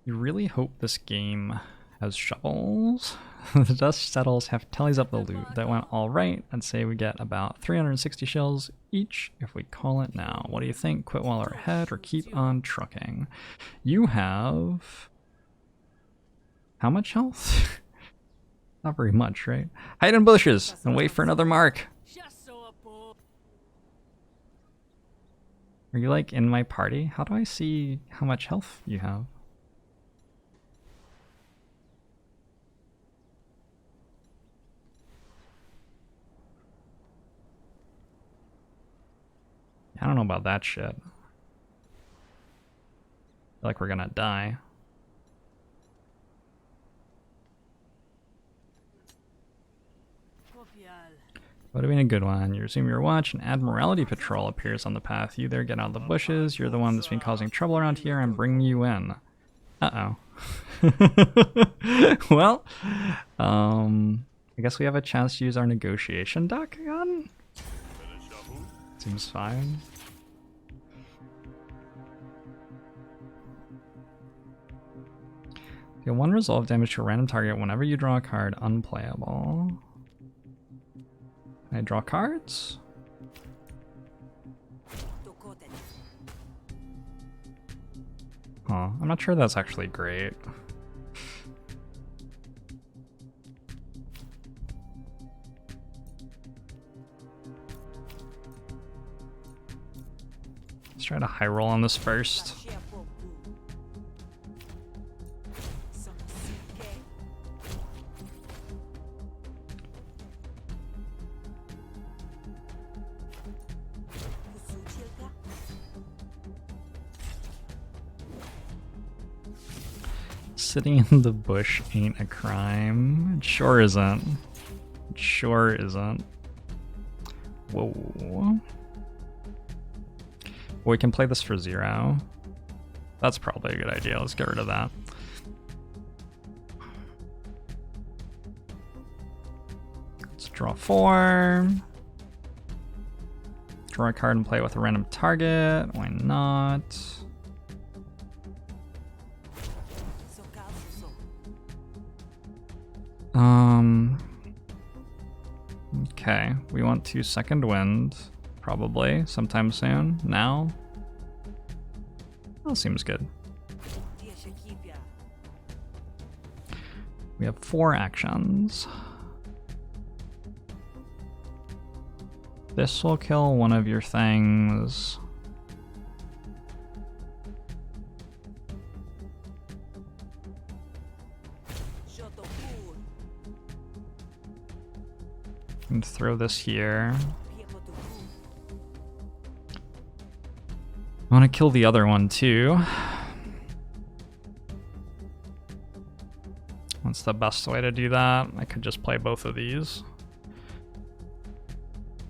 You really hope this game has shovels. The dust settles have tallies up the loot. That went all right. I'd say we get about 360 shells each if we call it now. What do you think? Quit while we're ahead or keep on trucking? You have... how much health? Not very much, right? Hide in bushes and wait for another mark. Are you like in my party? How do I see how much health you have? I don't know about that shit. I feel like we're gonna die. Would have been a good one. You resume your watch, an Admiralty patrol appears on the path. You there get out of the bushes. You're the one that's been causing trouble around here and bringing you in. Uh-oh. Well, I guess we have a chance to use our negotiation deck again? Seems fine. Deal 1 resolve damage to a random target whenever you draw a card. Unplayable. Can I draw cards? Huh, I'm not sure that's actually great. Let's try to high roll on this first. Sitting in the bush ain't a crime. It sure isn't. It sure isn't. Whoa. Well, we can play this for 0. That's probably a good idea. Let's get rid of that. Let's draw 4. Draw a card and play with a random target. Why not? Okay, we want to second wind, probably sometime soon. Now, that seems good. We have 4 actions. This will kill one of your things. And throw this here. I want to kill the other one too. What's the best way to do that? I could just play both of these.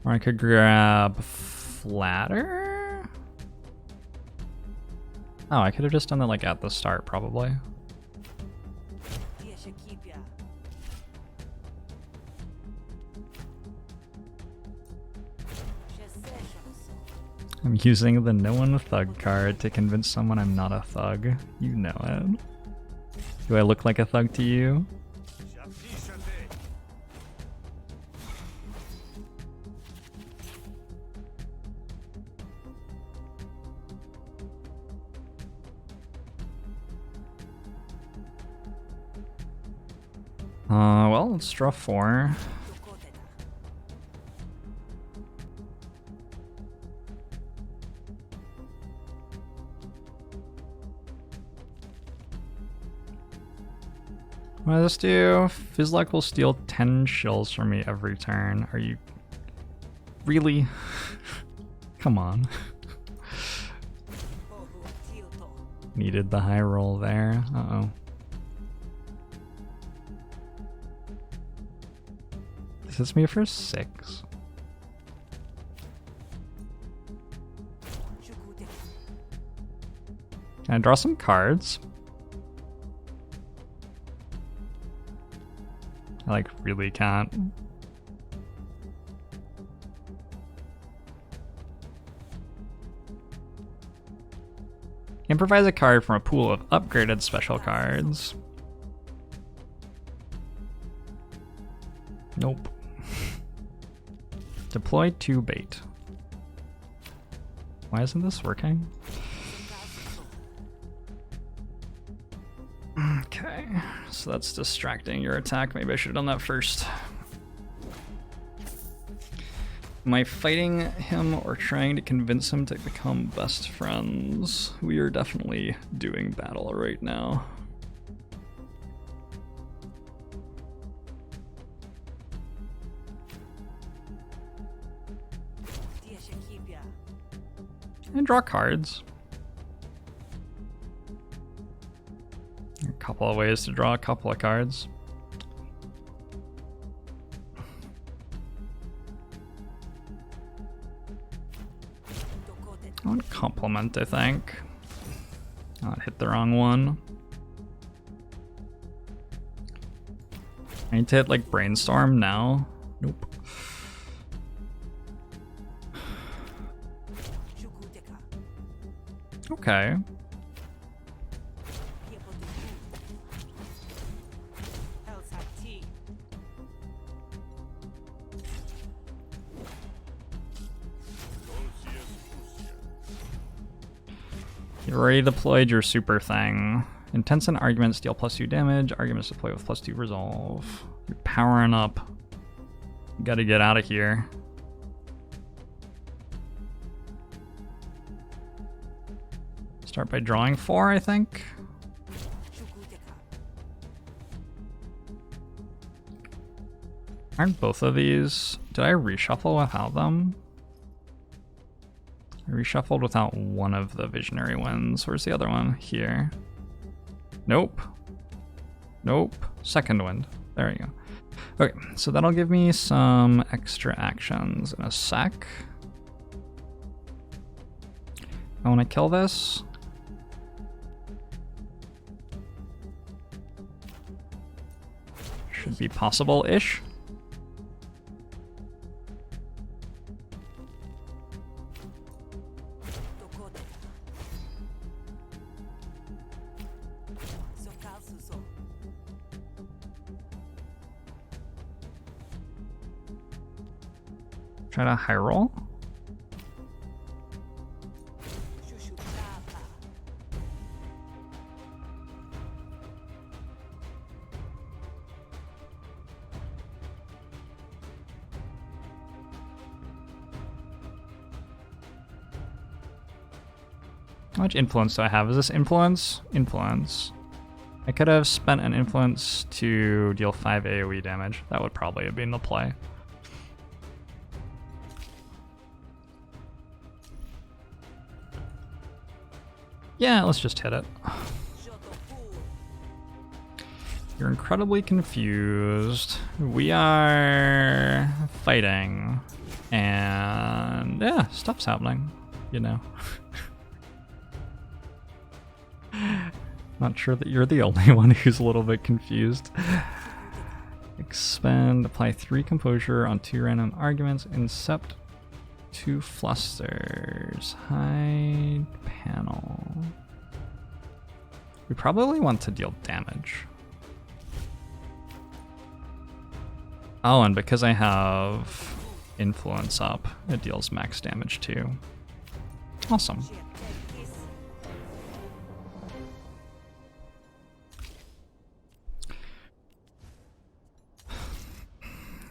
Or I could grab Flatter. Oh, I could have just done that like at the start probably. I'm using the no one thug card to convince someone I'm not a thug. You know it. Do I look like a thug to you? Well, let's draw 4. What does this do? Fizzlock will steal 10 shells from me every turn. Are you... Really? Come on. Needed the high roll there. Uh-oh. This hits me for 6. Can I draw some cards? I like really can't. Improvise a card from a pool of upgraded special cards. Nope. Deploy 2 bait. Why isn't this working? Okay, so that's distracting your attack. Maybe I should have done that first. Am I fighting him or trying to convince him to become best friends? We are definitely doing battle right now. And draw cards. A couple of ways to draw a couple of cards. I want compliment, I think. Not hit the wrong one. I need to hit like brainstorm now. Nope. Okay. You already deployed your super thing. Intense and arguments deal +2 damage. Arguments deploy with +2 resolve. You're powering up. You gotta get out of here. Start by drawing 4, I think. Aren't both of these... Did I reshuffle without them? I reshuffled without one of the visionary winds. Where's the other one? Here. Nope. Nope. Second wind. There we go. Okay, so that'll give me some extra actions in a sec. I want to kill this. Should be possible-ish. Try to high roll. How much influence do I have? Is this influence? Influence. I could have spent an influence to deal 5 AoE damage. That would probably have been the play. Yeah, let's just hit it. You're incredibly confused. We are fighting. And yeah, stuff's happening, you know. Not sure that you're the only one who's a little bit confused. Expend, apply 3 composure on 2 random arguments, incept 2 flusters, hide panel. We probably want to deal damage. Oh, and because I have influence up, it deals max damage too. Awesome.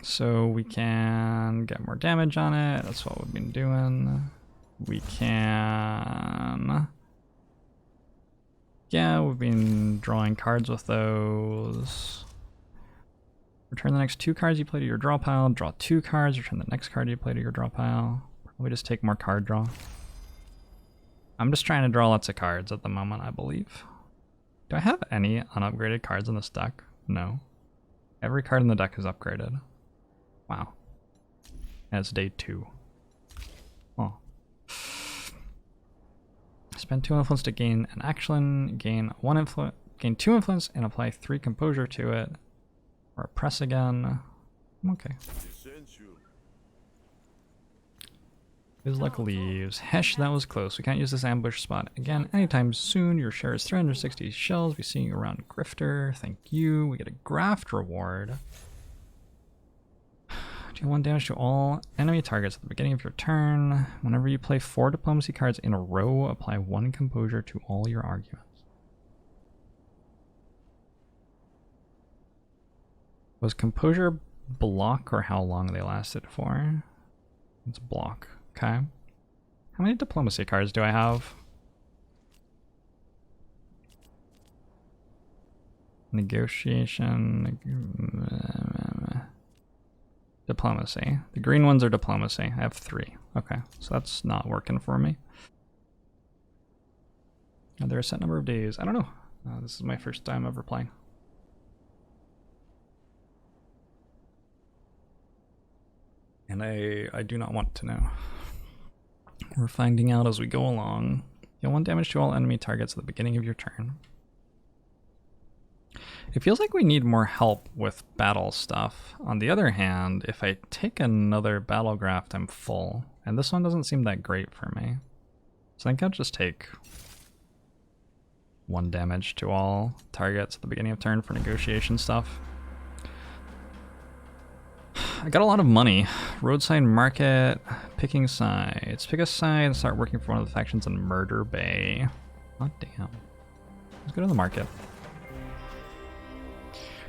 So we can get more damage on it. That's what we've been doing. We can... Yeah, we've been drawing cards with those. Return the next 2 cards you play to your draw pile. Draw 2 cards. Return the next card you play to your draw pile. Probably just take more card draw. I'm just trying to draw lots of cards at the moment, I believe. Do I have any unupgraded cards in this deck? No. Every card in the deck is upgraded. Wow. And it's day 2. Oh. Spend 2 influence to gain an action, gain 1 influence, gain 2 influence, and apply 3 composure to it. Or press again. Okay. His luck leaves. Hesh, that was close. We can't use this ambush spot again anytime soon. Your share is 360 shells. We see you around Grifter. Thank you. We get a graft reward. Deal 1 damage to all enemy targets at the beginning of your turn. Whenever you play 4 diplomacy cards in a row, apply 1 composure to all your arguments. Was composure block or how long they lasted for? It's block. Okay. How many diplomacy cards do I have? Negotiation. Diplomacy. The green ones are diplomacy. I have 3. Okay, so that's not working for me. Are there a set number of days? I don't know. This is my first time ever playing. And I do not want to know. We're finding out as we go along. Deal 1 damage to all enemy targets at the beginning of your turn. It feels like we need more help with battle stuff. On the other hand, if I take another battle graft, I'm full. And this one doesn't seem that great for me. So I think I'll just take 1 damage to all targets at the beginning of turn for negotiation stuff. I got a lot of money. Roadside market, picking sides. Pick a side and start working for one of the factions in Murder Bay. Oh, damn. Let's go to the market.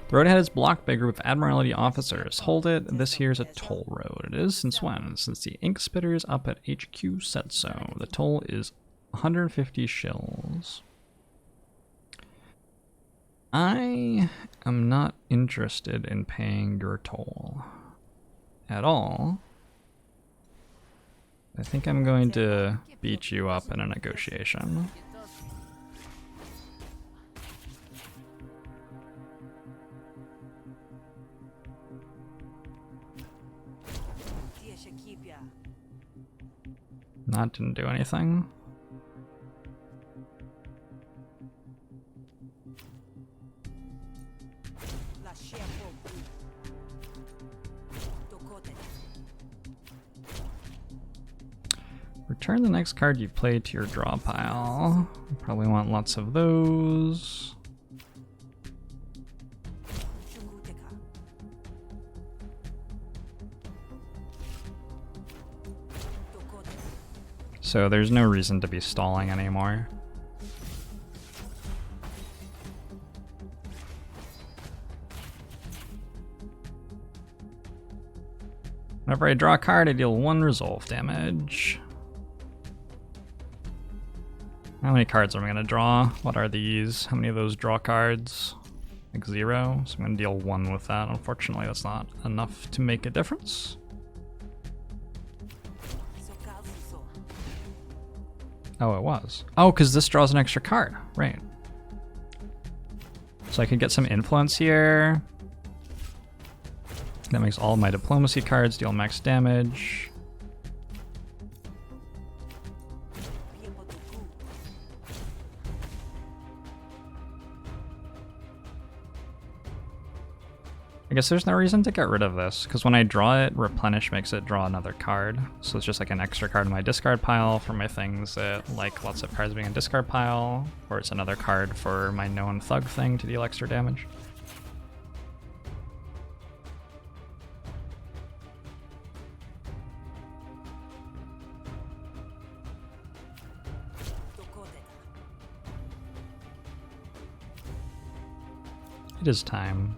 The road ahead is blocked by a group of Admiralty officers. Hold it. This here is a toll road. It is since when? Since the ink spitters up at HQ said so. The toll is 150 shills. I am not interested in paying your toll at all. I think I'm going to beat you up in a negotiation. That didn't do anything. Return the next card you play to your draw pile. You probably want lots of those. So there's no reason to be stalling anymore. Whenever I draw a card, I deal 1 resolve damage. How many cards am I gonna draw? What are these? How many of those draw cards? Like 0, so I'm gonna deal 1 with that. Unfortunately, that's not enough to make a difference. Oh, it was. Oh, because this draws an extra card. Right. So I could get some influence here. That makes all of my diplomacy cards deal max damage. I guess there's no reason to get rid of this, because when I draw it, replenish makes it draw another card. So it's just like an extra card in my discard pile for my things that like lots of cards being in discard pile, or it's another card for my known thug thing to deal extra damage. It is time.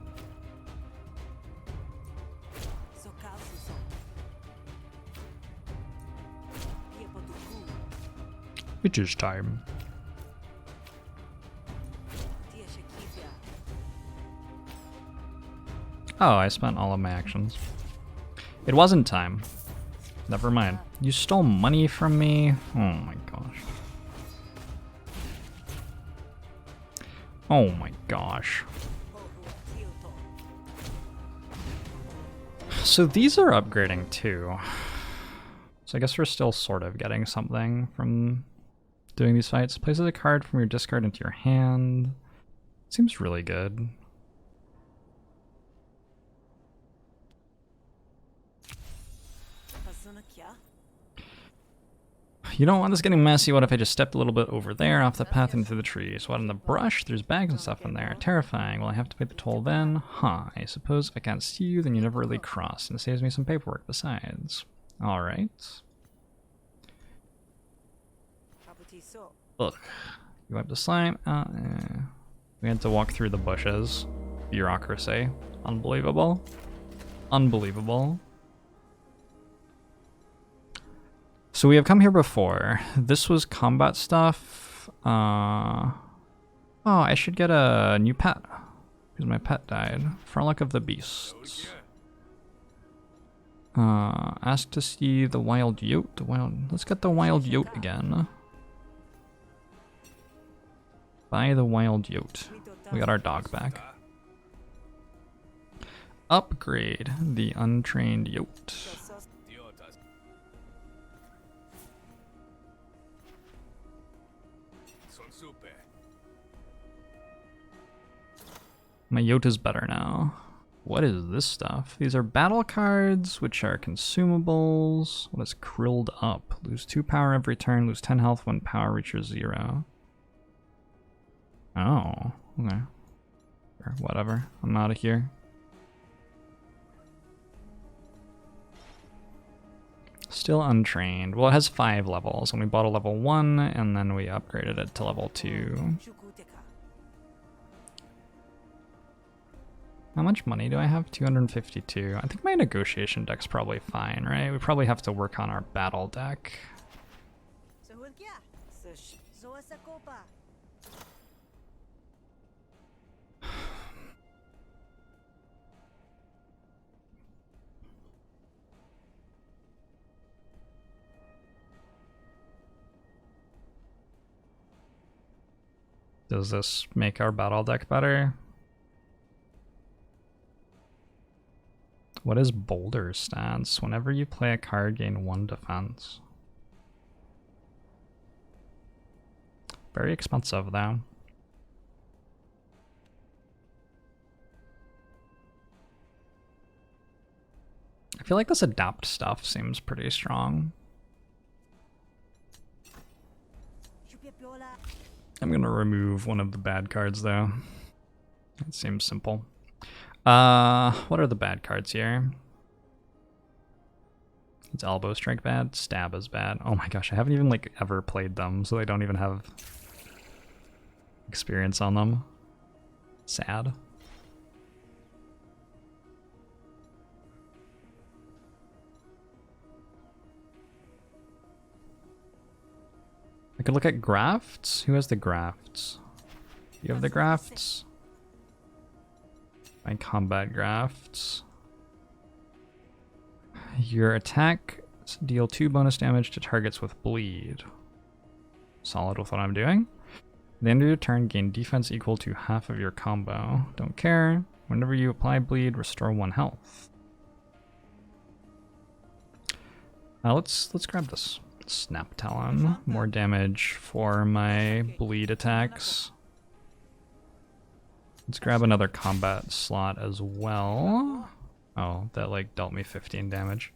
It is time. Oh, I spent all of my actions. It wasn't time. Never mind. You stole money from me? Oh my gosh. Oh my gosh. So these are upgrading too. So I guess we're still sort of getting something from doing these fights. Places a card from your discard into your hand. Seems really good. You don't want this getting messy. What if I just stepped a little bit over there off the path into the trees? What in the brush? There's bags and stuff in there. Terrifying. Will I have to pay the toll then? Huh. I suppose if I can't see you, then you never really cross. And it saves me some paperwork besides. Alright. Look. You wipe the slime. We had to walk through the bushes. Bureaucracy. Unbelievable. Unbelievable. So we have come here before. This was combat stuff. Oh, I should get a new pet. Because my pet died. Frolic of the Beasts. Ask to see the wild yote. Let's get the wild yote again. Buy the wild yote. We got our dog back. Upgrade the untrained yote. My yote is better now. What is this stuff? These are battle cards, which are consumables. What is Krilled Up? Lose 2 power every turn, lose 10 health when power reaches 0. Oh, okay. Or whatever. I'm out of here. Still untrained. Well, it has 5 levels, and we bought a level 1, and then we upgraded it to level 2. How much money do I have? 252. I think my negotiation deck's probably fine, right? We probably have to work on our battle deck. Does this make our battle deck better? What is Boulder's stance? Whenever you play a card, gain 1 defense. Very expensive, though. I feel like this adapt stuff seems pretty strong. I'm gonna remove one of the bad cards though. It seems simple. What are the bad cards here? It's elbow strike bad, stab is bad. Oh my gosh, I haven't even like ever played them, so I don't even have experience on them. Sad. I could look at grafts. Who has the grafts? You have the grafts? My combat grafts. Your attack deal 2 bonus damage to targets with bleed. Solid with what I'm doing. At the end of your turn, gain defense equal to half of your combo. Don't care. Whenever you apply bleed, restore 1 health. Let's grab this. Snap Talon. More damage for my bleed attacks. Let's grab another combat slot as well. Oh, that like dealt me 15 damage.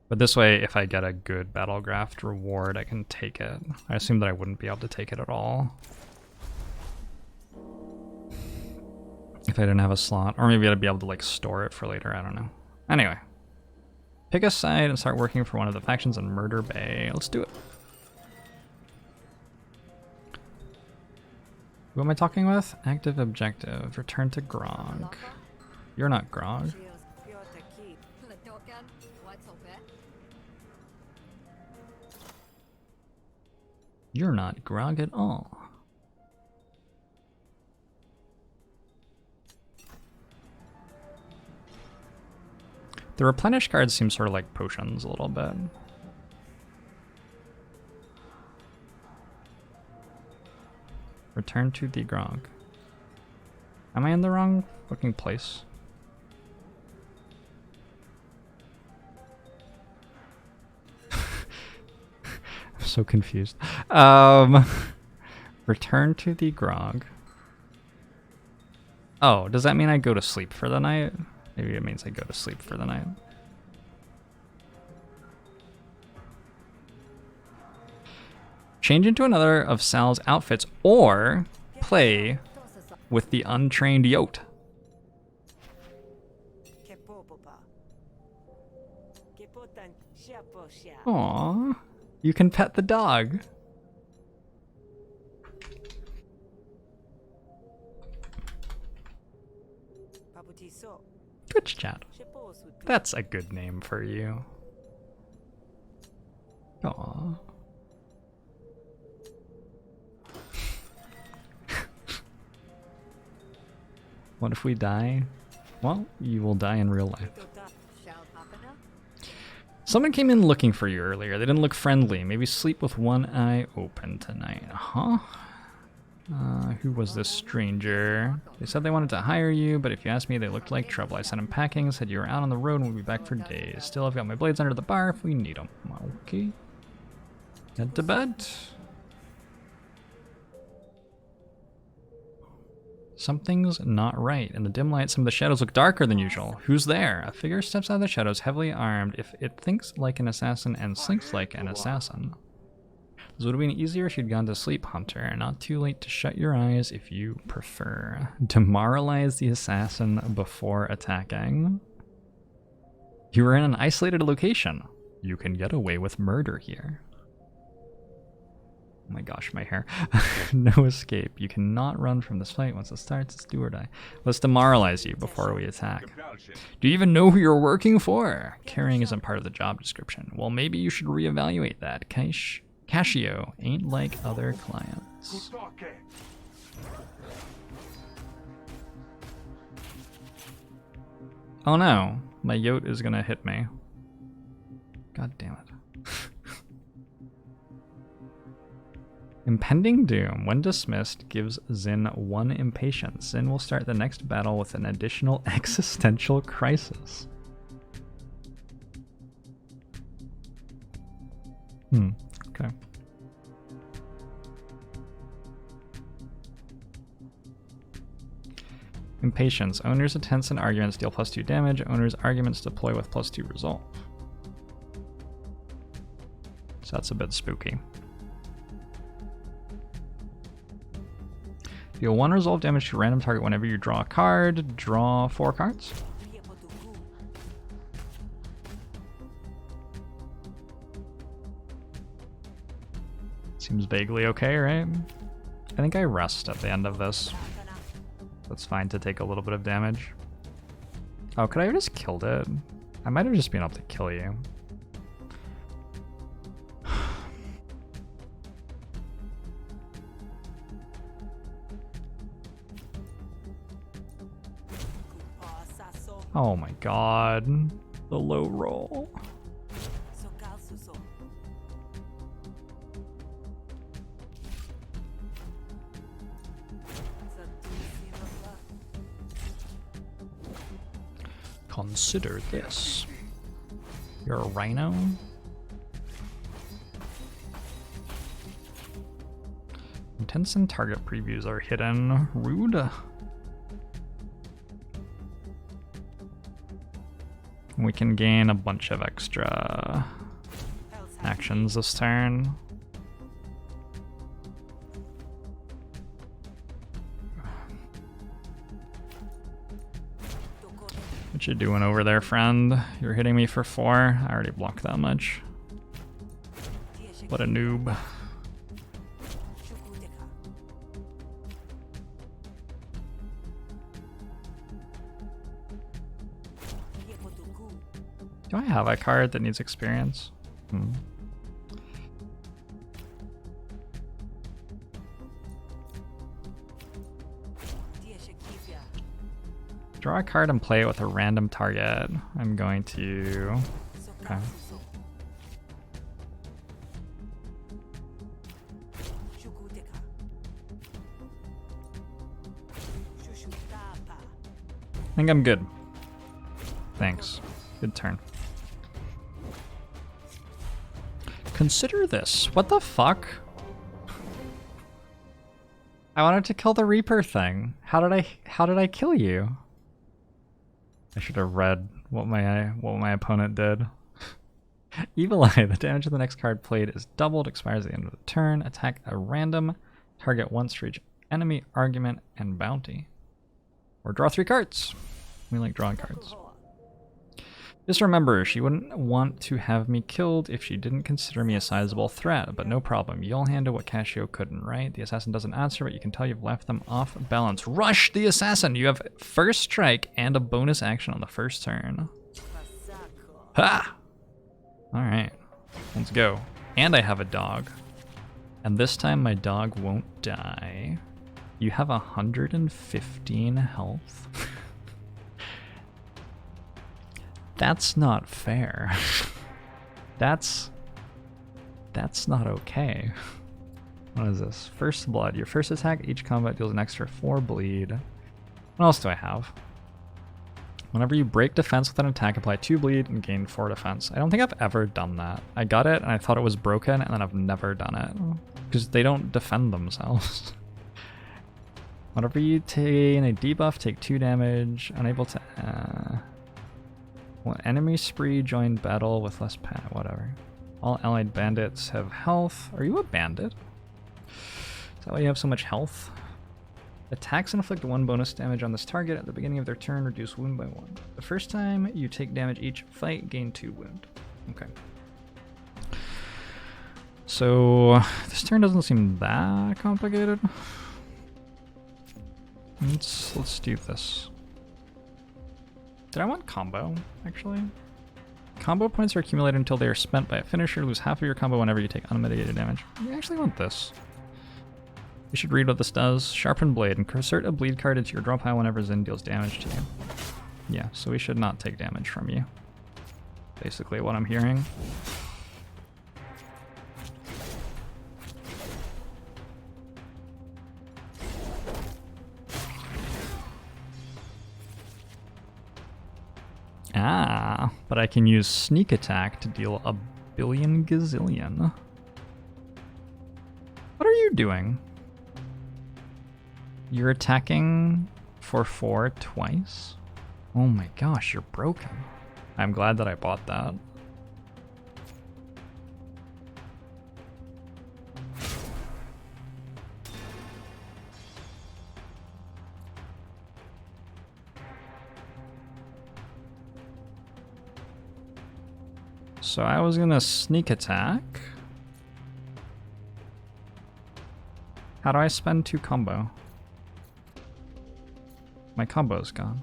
But this way, if I get a good Battlegraft reward, I can take it. I assume that I wouldn't be able to take it at all if I didn't have a slot. Or maybe I'd be able to like store it for later, I don't know. Anyway. Pick a side and start working for one of the factions in Murder Bay. Let's do it. Who am I talking with? Active objective. Return to Grog. You're not Grog. You're not Grog at all. The replenish cards seem sort of like potions a little bit. Return to the Grog. Am I in the wrong fucking place? I'm so confused. Return to the Grog. Oh, does that mean I go to sleep for the night? Maybe it means I go to sleep for the night. Change into another of Sal's outfits or play with the untrained Yote. Aww, you can pet the dog. Twitch chat. That's a good name for you. Aww. What if we die? Well, you will die in real life. Someone came in looking for you earlier. They didn't look friendly. Maybe sleep with one eye open tonight. Huh? Who was this stranger? They said they wanted to hire you, but if you ask me, they looked like trouble. I sent them packing, said you were out on the road and we'll be back for days. Still, I've got my blades under the bar if we need them. Okay. Head to bed. Something's not right. In the dim light, some of the shadows look darker than usual. Who's there? A figure steps out of the shadows, heavily armed. If it thinks like an assassin and slinks like an assassin. This would have been easier if you'd gone to sleep, Hunter. Not too late to shut your eyes if you prefer. Demoralize the assassin before attacking. You were in an isolated location. You can get away with murder here. Oh my gosh, my hair. No escape. You cannot run from this fight. Once it starts, it's do or die. Let's demoralize you before we attack. Do you even know who you're working for? Carrying isn't part of the job description. Well, maybe you should reevaluate that. Cascio ain't like other clients. Oh no, my Yote is gonna hit me. God damn it. Impending Doom, when dismissed, gives Xin 1 impatience. Xin will start the next battle with an additional existential crisis. Okay. Impatience. Owner's attempts and arguments deal +2 damage. Owner's arguments deploy with +2 resolve. So that's a bit spooky. Deal 1 resolve damage to random target whenever you draw a card. Draw 4 cards. Seems vaguely okay, right? I think I rest at the end of this. That's fine to take a little bit of damage. Oh, could I have just killed it? I might have just been able to kill you. Oh my god. The low roll. Consider this. You're a rhino? Intense and target previews are hidden. Rude. We can gain a bunch of extra actions this turn. What you doing over there, friend? You're hitting me for 4. I already blocked that much. What a noob. Do I have a card that needs experience? Draw a card and play it with a random target. I'm going to... Okay. I think I'm good. Thanks. Good turn. Consider this. What the fuck? I wanted to kill the Reaper thing. How did I kill you? I should have read what my opponent did. Evil Eye. The damage of the next card played is doubled, expires at the end of the turn. Attack a random target once for each enemy, argument, and bounty. Or draw 3 cards. We like drawing cards. Just remember, she wouldn't want to have me killed if she didn't consider me a sizable threat, but no problem. You'll handle what Casio couldn't, right? The assassin doesn't answer, but you can tell you've left them off balance. Rush the assassin! You have first strike and a bonus action on the first turn. Ha! Alright, let's go. And I have a dog. And this time my dog won't die. You have 115 health. That's not fair. That's not okay. What is this? First blood. Your first attack, each combat deals an extra 4 bleed. What else do I have? Whenever you break defense with an attack, apply 2 bleed and gain 4 defense. I don't think I've ever done that. I got it and I thought it was broken and then I've never done it. Because they don't defend themselves. Whenever you gain a debuff, take 2 damage. Unable to... Well, enemy spree join battle with less whatever. All allied bandits have health. Are you a bandit? Is that why you have so much health? Attacks inflict 1 bonus damage on this target at the beginning of their turn, reduce wound by 1. The first time you take damage each fight, gain 2 wound. Okay. So this turn doesn't seem that complicated. Let's do this. Did I want combo, actually? Combo points are accumulated until they are spent by a finisher. Lose half of your combo whenever you take unmitigated damage. I actually want this. You should read what this does. Sharpen Blade. Insert a bleed card into your draw pile whenever Zin deals damage to you. Yeah, so we should not take damage from you. Basically what I'm hearing. Ah, but I can use sneak attack to deal a billion gazillion. What are you doing? You're attacking for 4 twice? Oh my gosh, you're broken. I'm glad that I bought that. So I was gonna sneak attack. How do I spend 2 combo? My combo's gone.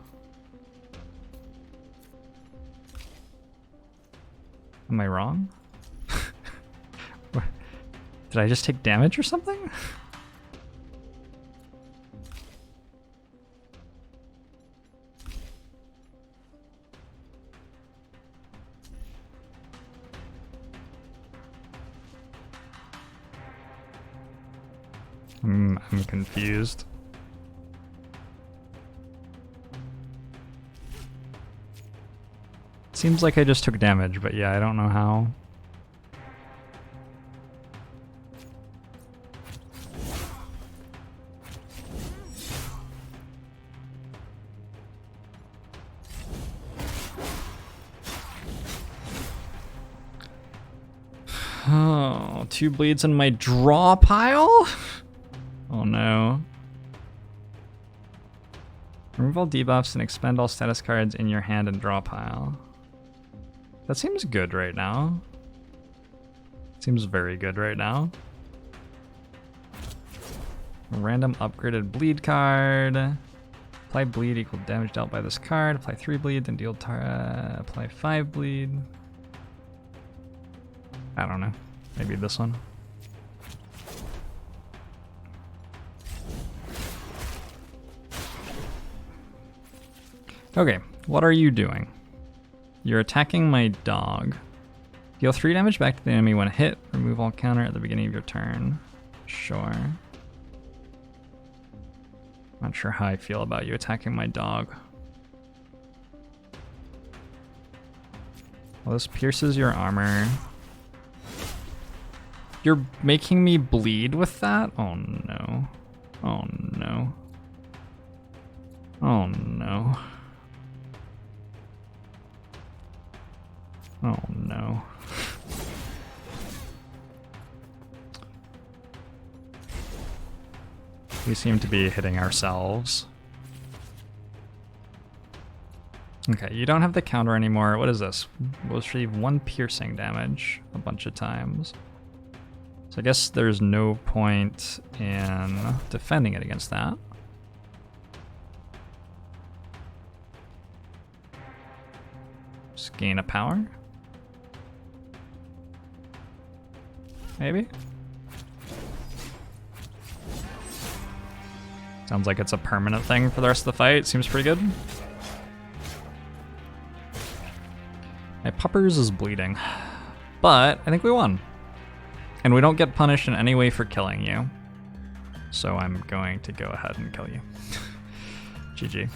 Am I wrong? Did I just take damage or something? I'm confused. Seems like I just took damage, but yeah, I don't know how. Oh, 2 bleeds in my draw pile? Oh no. Remove all debuffs and expend all status cards in your hand and draw pile. That seems good right now. Seems very good right now. A random upgraded bleed card. Apply bleed equal damage dealt by this card. Apply 3 bleed, then deal apply 5 bleed. I don't know. Maybe this one. Okay, what are you doing? You're attacking my dog. Deal 3 damage back to the enemy when hit. Remove all counter at the beginning of your turn. Sure. Not sure how I feel about you attacking my dog. Well, this pierces your armor. You're making me bleed with that? Oh no. Oh no. Oh no. Oh no. We seem to be hitting ourselves. Okay, you don't have the counter anymore. What is this? We'll receive 1 piercing damage a bunch of times. So I guess there's no point in defending it against that. Just gain a power. Maybe? Sounds like it's a permanent thing for the rest of the fight. Seems pretty good. My puppers is bleeding. But I think we won. And we don't get punished in any way for killing you. So I'm going to go ahead and kill you. GG.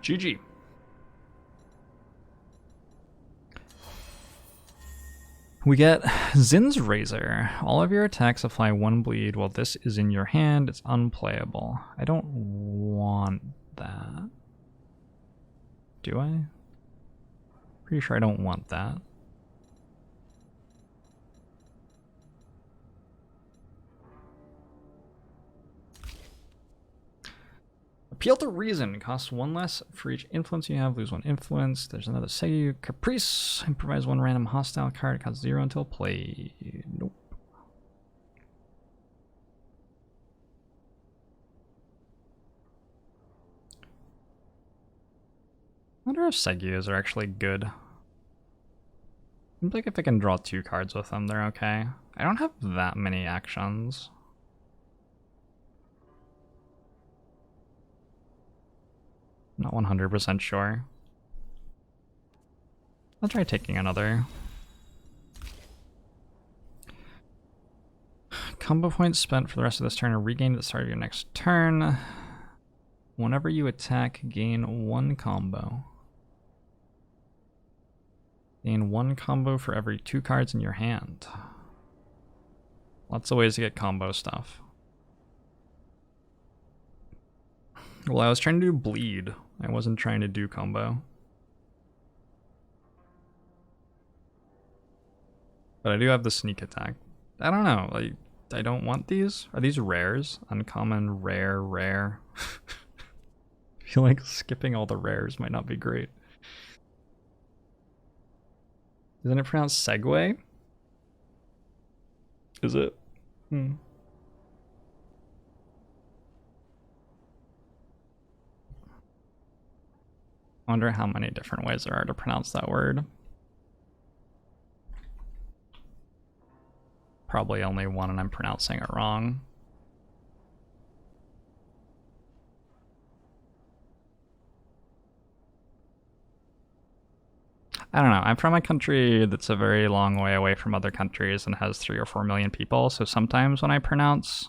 GG. We get Zin's Razor. All of your attacks apply 1 bleed while this is in your hand. It's unplayable. I don't want that. Do I? Pretty sure I don't want that. Appeal to Reason. Costs 1 less for each influence you have. Lose 1 influence. There's another Seiyu Caprice. Improvise 1 random hostile card. Costs 0 until played. Nope. I wonder if Seiyus are actually good. Seems like if I can draw 2 cards with them, they're okay. I don't have that many actions. Not 100% sure. I'll try taking another. Combo points spent for the rest of this turn are regained at the start of your next turn. Whenever you attack, gain 1 combo. Gain 1 combo for every 2 cards in your hand. Lots of ways to get combo stuff. Well, I was trying to do bleed. I wasn't trying to do combo. But I do have the sneak attack. I don't know, like, I don't want these. Are these rares? Uncommon, rare, rare. I feel like skipping all the rares might not be great. Isn't it pronounced segue? Is it? Hmm. Wonder how many different ways there are to pronounce that word. Probably only one and I'm pronouncing it wrong. I don't know. I'm from a country that's a very long way away from other countries and has 3 or 4 million people. So sometimes when I pronounce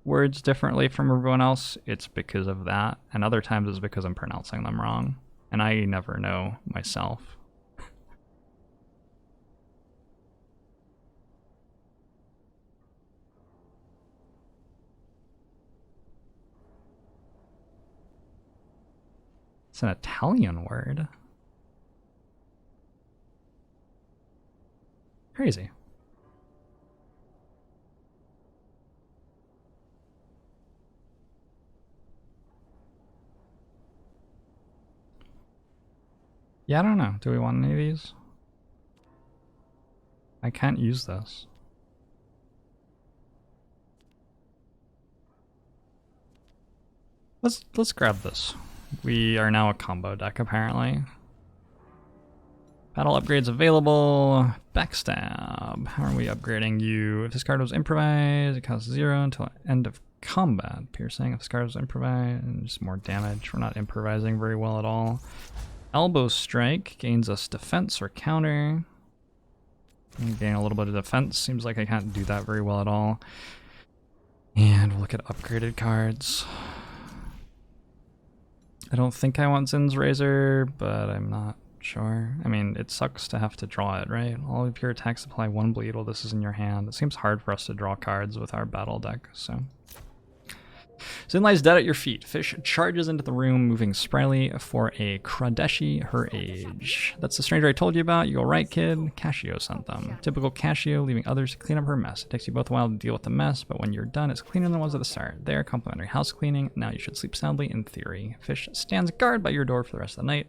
words differently from everyone else, it's because of that. And other times it's because I'm pronouncing them wrong. And I never know myself. It's an Italian word. Crazy. Yeah, I don't know. Do we want any of these? I can't use this. Let's grab this. We are now a combo deck, apparently. Battle upgrades available. Backstab. How are we upgrading you? If this card was improvised, it costs 0 until end of combat. Piercing. If this card was improvised, and just more damage. We're not improvising very well at all. Elbow strike gains us defense or counter. Gain a little bit of defense. Seems like I can't do that very well at all. And we'll look at upgraded cards. I don't think I want Zin's Razor, but I'm not sure. I mean, it sucks to have to draw it, right? All of your attacks apply 1 bleed while this is in your hand. It seems hard for us to draw cards with our battle deck, so. Zin lies dead at your feet. Fish charges into the room, moving spryly for a Kradeshi her age. That's the stranger I told you about. You go right, kid. Cascio sent them. Typical Cascio, leaving others to clean up her mess. It takes you both a while to deal with the mess, but when you're done, it's cleaner than it was at the start. There, complimentary house cleaning. Now you should sleep soundly in theory. Fish stands guard by your door for the rest of the night,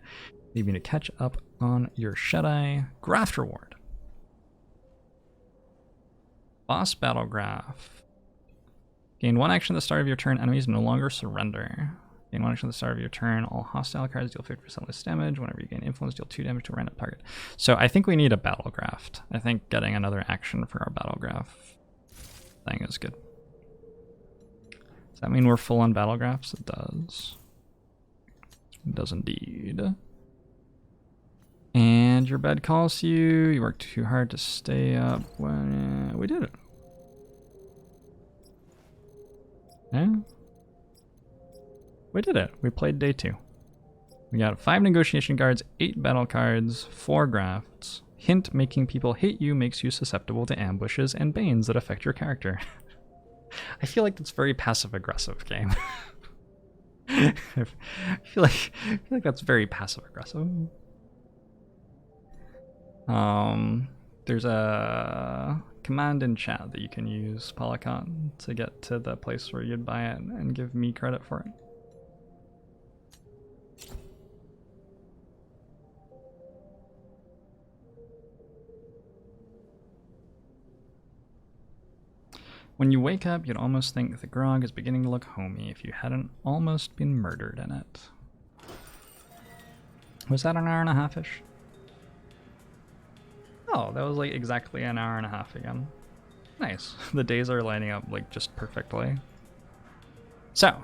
leaving you to catch up on your shut-eye. Graft reward. Boss battle graph. Gain 1 action at the start of your turn. Enemies no longer surrender. Gain 1 action at the start of your turn. All hostile cards deal 50% less damage. Whenever you gain influence, deal 2 damage to a random target. So I think we need a battle graph. I think getting another action for our battle graph thing is good. Does that mean we're full on battle graphs? It does. It does indeed. And your bed calls you. You worked too hard to stay up. When we did it. Yeah. We did it. We played day 2. We got 5 negotiation cards, 8 battle cards, 4 grafts. Hint, making people hate you makes you susceptible to ambushes and banes that affect your character. I feel like that's very passive-aggressive game. I feel like that's very passive-aggressive. There's a command in chat that you can use, Polycot, to get to the place where you'd buy it and give me credit for it. When you wake up, you'd almost think the grog is beginning to look homey if you hadn't almost been murdered in it. Was that an hour and a half-ish? Oh, that was like exactly an hour and a half again. Nice. The days are lining up like just perfectly. So,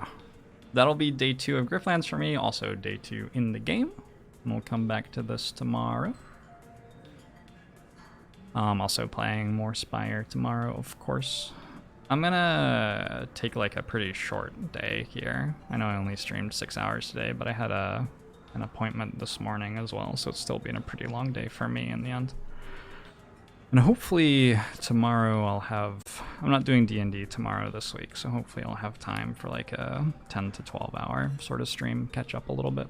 that'll be day 2 of Griftlands for me, also day 2 in the game. And we'll come back to this tomorrow. Also playing more Spire tomorrow, of course. I'm gonna take like a pretty short day here. I know I only streamed 6 hours today, but I had an appointment this morning as well, so it's still been a pretty long day for me in the end. And hopefully tomorrow I'll have, I'm not doing D&D tomorrow this week, so hopefully I'll have time for like a 10 to 12 hour sort of stream, catch up a little bit.